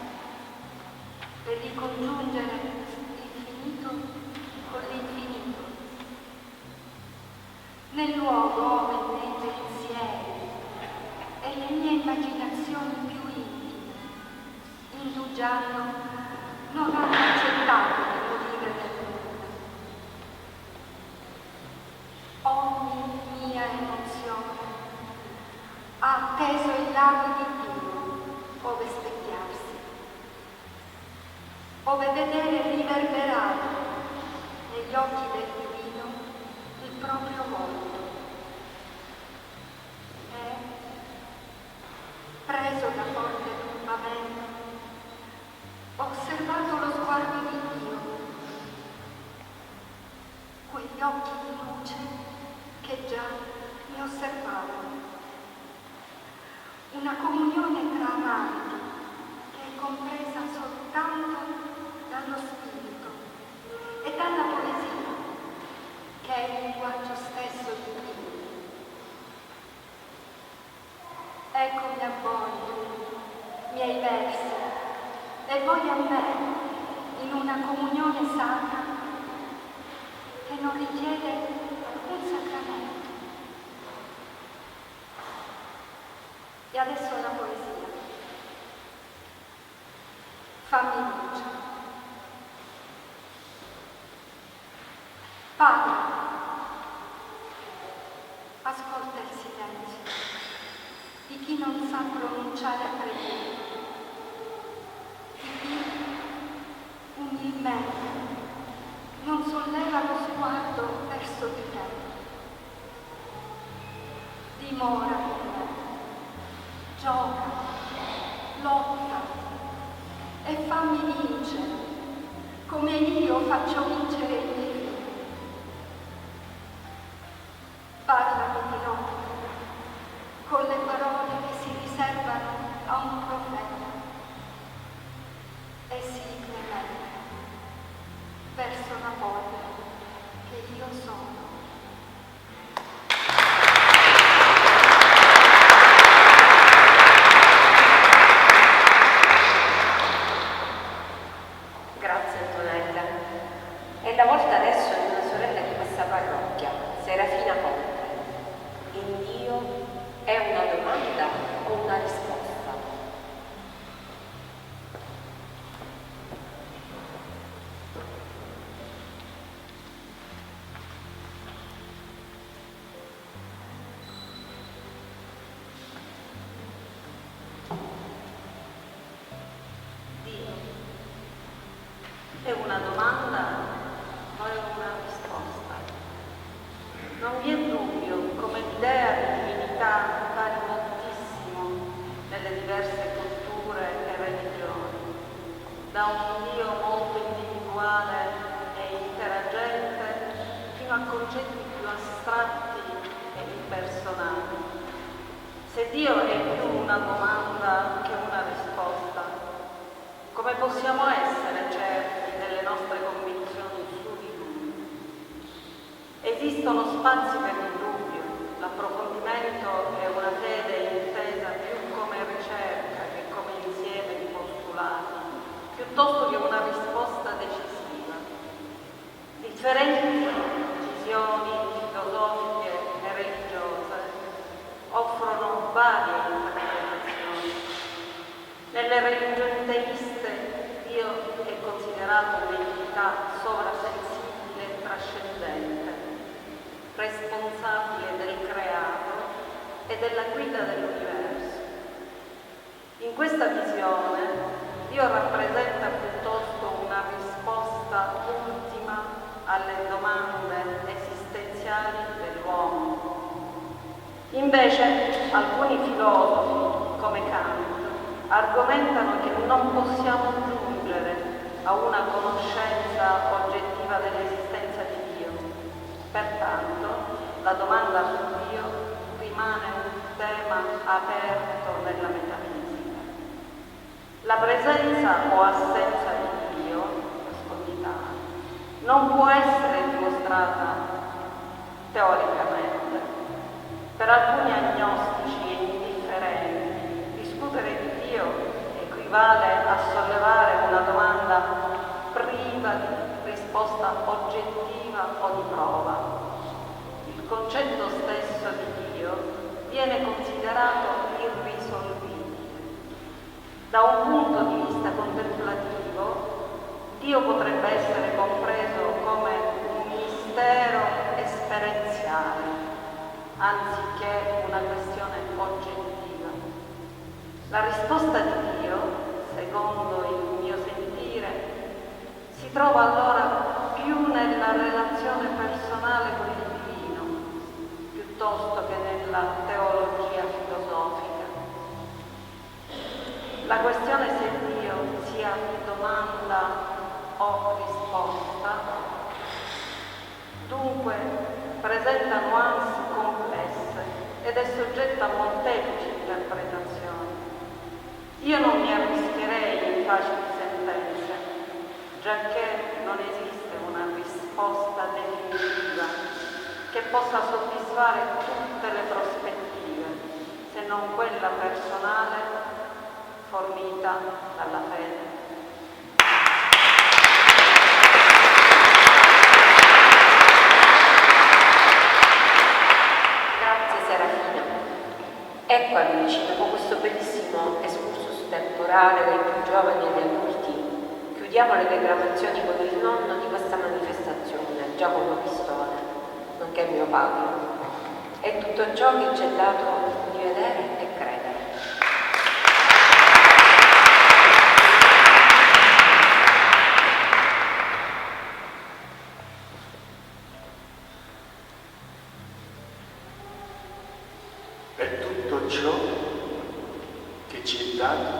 per ricongiungere l'infinito con l'infinito, nel luogo ove i miei pensieri e le mie immaginazioni più intime, indugiando, non hanno accettato di morire nel nulla. Ogni mia emozione ha atteso il lago di Dio ove specchiarsi, ove vedere riverberato negli occhi del divino il proprio volto. E, preso da forte turbamento, ho osservato lo sguardo di Dio, quegli occhi di luce che già mi osservavano. Una comunione tra amanti che è compresa soltanto dallo spirito e dalla poesia, che è il linguaggio stesso di Dio. Eccomi a voi, miei versi, e voi a me, in una comunione sacra che non richiede alcun sacramento. E adesso la poesia. Fammi vincere. Padre, ascolta il silenzio di chi non sa pronunciare preghiera, di chi umilmente non solleva lo sguardo verso di te. Dimora con me, gioca, lotta e fammi vincere, come io faccio vincere i miei figli. Parlami di notte, È una domanda o una risposta? Dio, è una domanda o è una risposta? Non vi è dubbio come l'idea di divinità vari moltissimo nelle diverse culture e religioni, da un Dio molto individuale e interagente fino a concetti più astratti e impersonali. Se Dio è più una domanda che una risposta, come possiamo essere certi delle nostre convinzioni su di Lui? Esistono spazi per il dubbio, l'approfondimento è una fede intesa più come ricerca che come insieme di postulati, piuttosto che una risposta decisiva. Differenti visioni filosofiche e religiose offrono varie interpretazioni. Nelle religioni teiste Dio è considerato un'entità sovrasensibile e trascendente, responsabile del creato e della guida dell'universo. In questa visione Dio rappresenta piuttosto una risposta ultima alle domande esistenziali dell'uomo. Invece alcuni filosofi, come Kant, argomentano che non possiamo giungere a una conoscenza oggettiva dell'esistenza di Dio. Pertanto, la domanda su Dio rimane un tema aperto nella metafisica. La presenza o assenza di Dio, nascondità, non può essere dimostrata teoricamente. Per alcuni agnostici e indifferenti, discutere di Dio equivale a sollevare una domanda priva di risposta oggettiva o di prova. Il concetto stesso di Dio viene considerato irrisolvibile. Da un punto di vista contemplativo, Dio potrebbe essere compreso come un mistero esperienziale, anziché una questione oggettiva. La risposta di Dio, secondo il mio sentire, si trova allora più nella relazione personale con il divino, piuttosto che nella teologia filosofica. La questione se Dio sia domanda o risposta, dunque presenta nuanze complesse ed è soggetta a molteplici interpretazioni. Io non mi arrischierei in facili sentenze, giacché non esiste una risposta definitiva che possa soddisfare tutte le prospettive, se non quella personale fornita dalla fede. Ecco amici, dopo questo bellissimo excursus temporale dei più giovani e degli adulti, chiudiamo le declamazioni con il nonno di questa manifestazione, Giacomo Pistone, nonché mio padre, e tutto ciò che ci è dato di vedere e credere. Per tutto ciò che ci è dato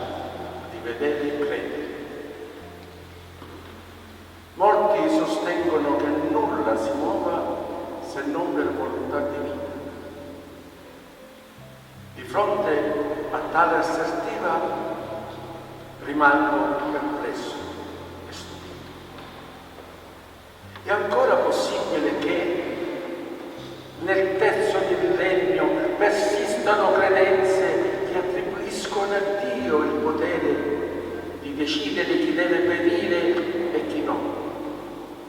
di vedere e credere. Molti sostengono che nulla si muova se non per volontà divina. Di fronte a tale assertiva rimango perplesso e stupito. È ancora possibile che nel terzo millennio persistano credenze che attribuiscono a Dio il potere di decidere chi deve perire e chi no,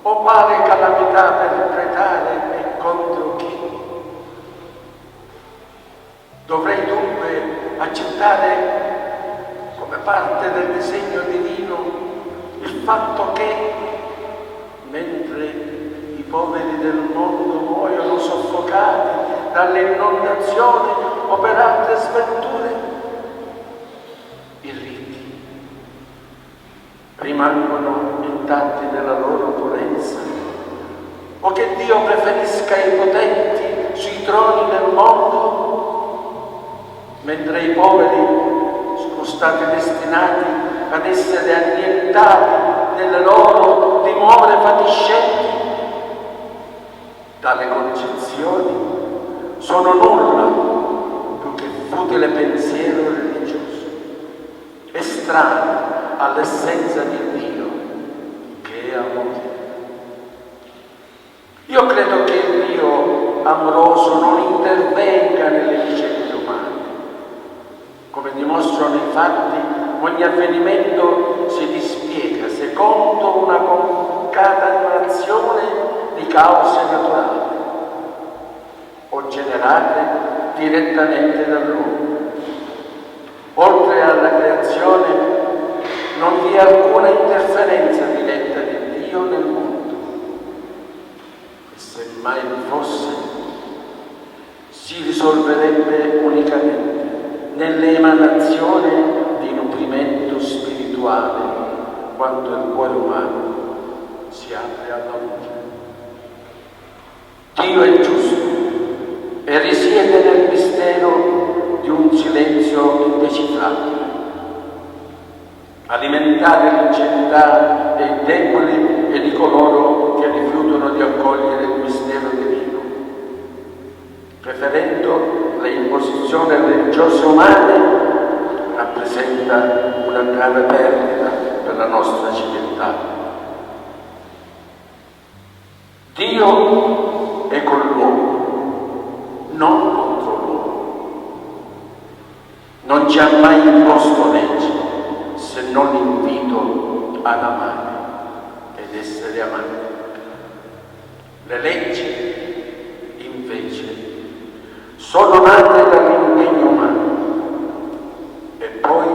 o quale calamità perpetrare e contro chi. Dovrei dunque accettare come parte del disegno divino il fatto che, mentre i poveri del mondo muoiono soffocati dalle inondazioni o per altre sventure, i riti rimangono intatti nella loro purezza, o che Dio preferisca i potenti sui troni del mondo, mentre i poveri sono stati destinati ad essere annientati nelle loro dimore fatiscenti. Tale concezioni sono nulla più che futile pensiero religioso, estraneo all'essenza di Dio, che è amore. Io credo che il Dio amoroso non intervenga nelle vicende umane. Come dimostrano i fatti, ogni avvenimento si dispiega secondo una concatenazione di cause naturali o generate direttamente dall'uomo. Oltre alla creazione non vi è alcuna interferenza diretta di Dio nel mondo. E se mai vi fosse, si risolverebbe unicamente nell'emanazione di nutrimento spirituale quando il cuore umano si apre alla luce. Dio è giusto e risiede nel mistero di un silenzio indecifrabile. Alimentare l'ingenuità dei deboli e di coloro che rifiutano di accogliere il mistero divino, preferendo le imposizioni religiose umane, rappresenta una grave perdita per la nostra civiltà. Dio è con l'uomo, non contro l'uomo. Non ci ha mai imposto leggi, se non l'invito ad amare ed essere amati. Le leggi, invece, sono nate dall'impegno umano e poi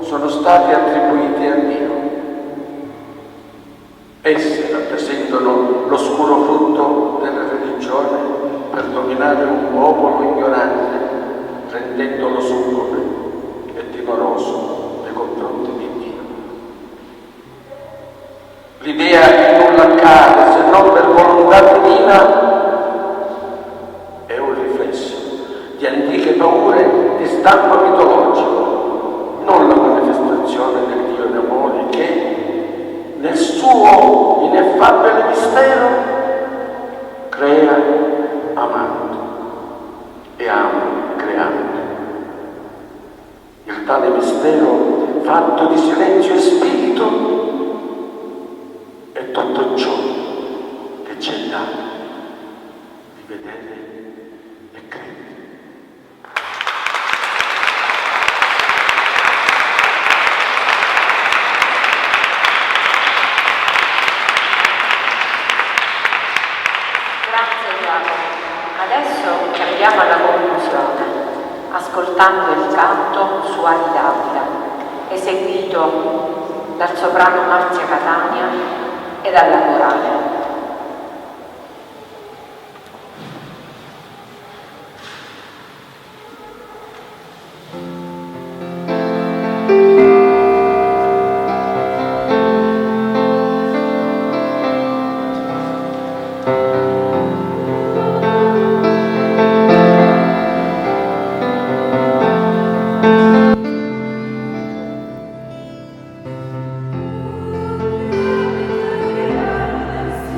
sono stati attribuiti a Dio. Esse rappresentano l'oscuro frutto della religione per dominare un popolo ignorante, rendendolo succube e timoroso nei confronti di Dio. L'idea che nulla accade se non per volontà divina è un riflesso di antiche paure di stampo mitologico, non la manifestazione del Dio d'amore che, nel suo ineffabile mistero, crea amando e ama creando. Il tale mistero, fatto di silenzio e spirito, è tutto ciò che c'è dato di vedere e credere. Grazie Giacomo. Adesso ci avviamo alla conclusione, ascoltando il canto Suoni d'Aquila, eseguito dal soprano Marzia Catania e dalla corale. Sì.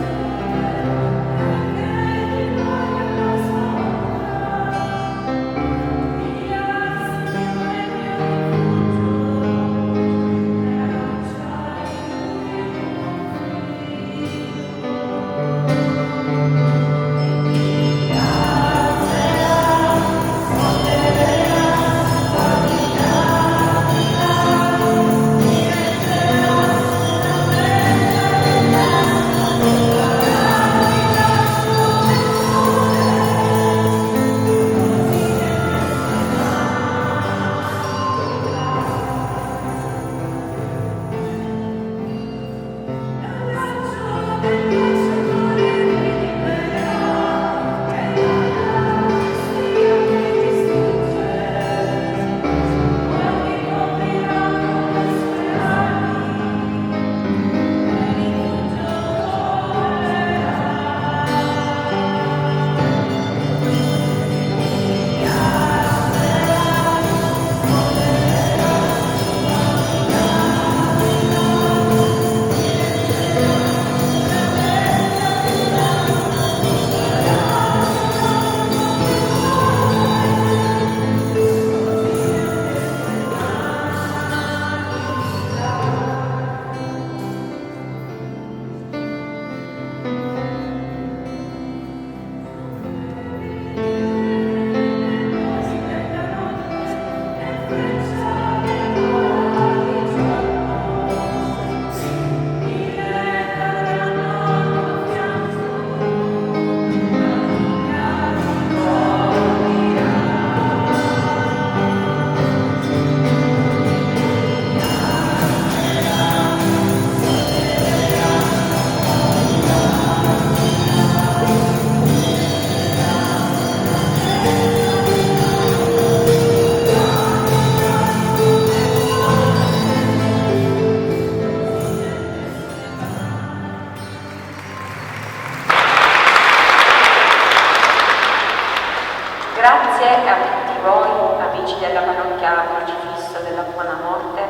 Grazie a tutti voi, amici della parrocchia Crocifisso della Buona Morte,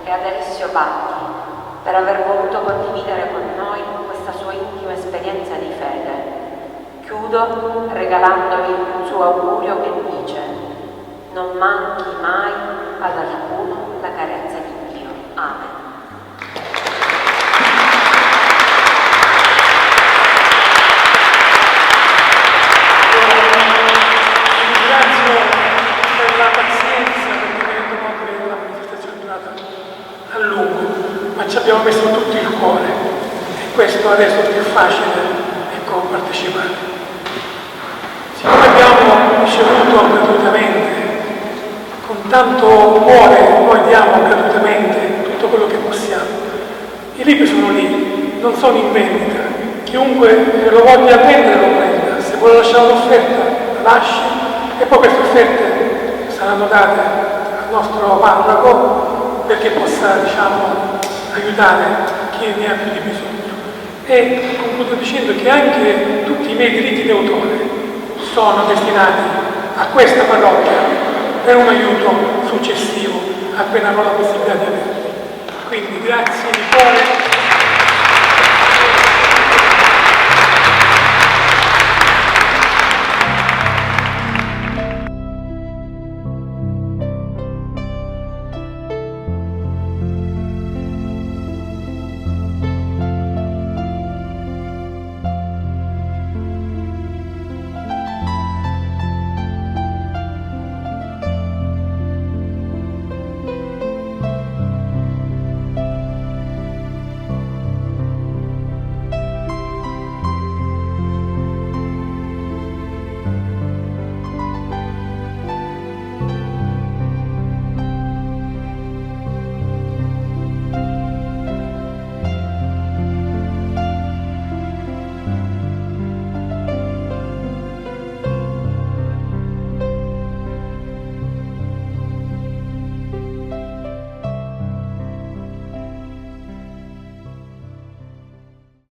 e ad Alessio Batti per aver voluto condividere con noi questa sua intima esperienza di fede. Chiudo regalandovi un suo augurio che dice: non manchi mai ad alcuno la carezza di Dio. Amen. Ma ci abbiamo messo tutto il cuore e questo adesso è più facile, ecco, partecipare. Siccome abbiamo ricevuto gratuitamente, con tanto cuore noi diamo gratuitamente tutto quello che possiamo. I libri sono lì, non sono in vendita, chiunque lo voglia prendere lo prenda, se vuole lasciare un'offerta la lasci e poi queste offerte saranno date al nostro parroco perché possa, diciamo, aiutare chi ne ha più di bisogno. E concludo dicendo che anche tutti i miei diritti d'autore sono destinati a questa parrocchia per un aiuto successivo appena avrò la possibilità di averli. Quindi grazie di cuore.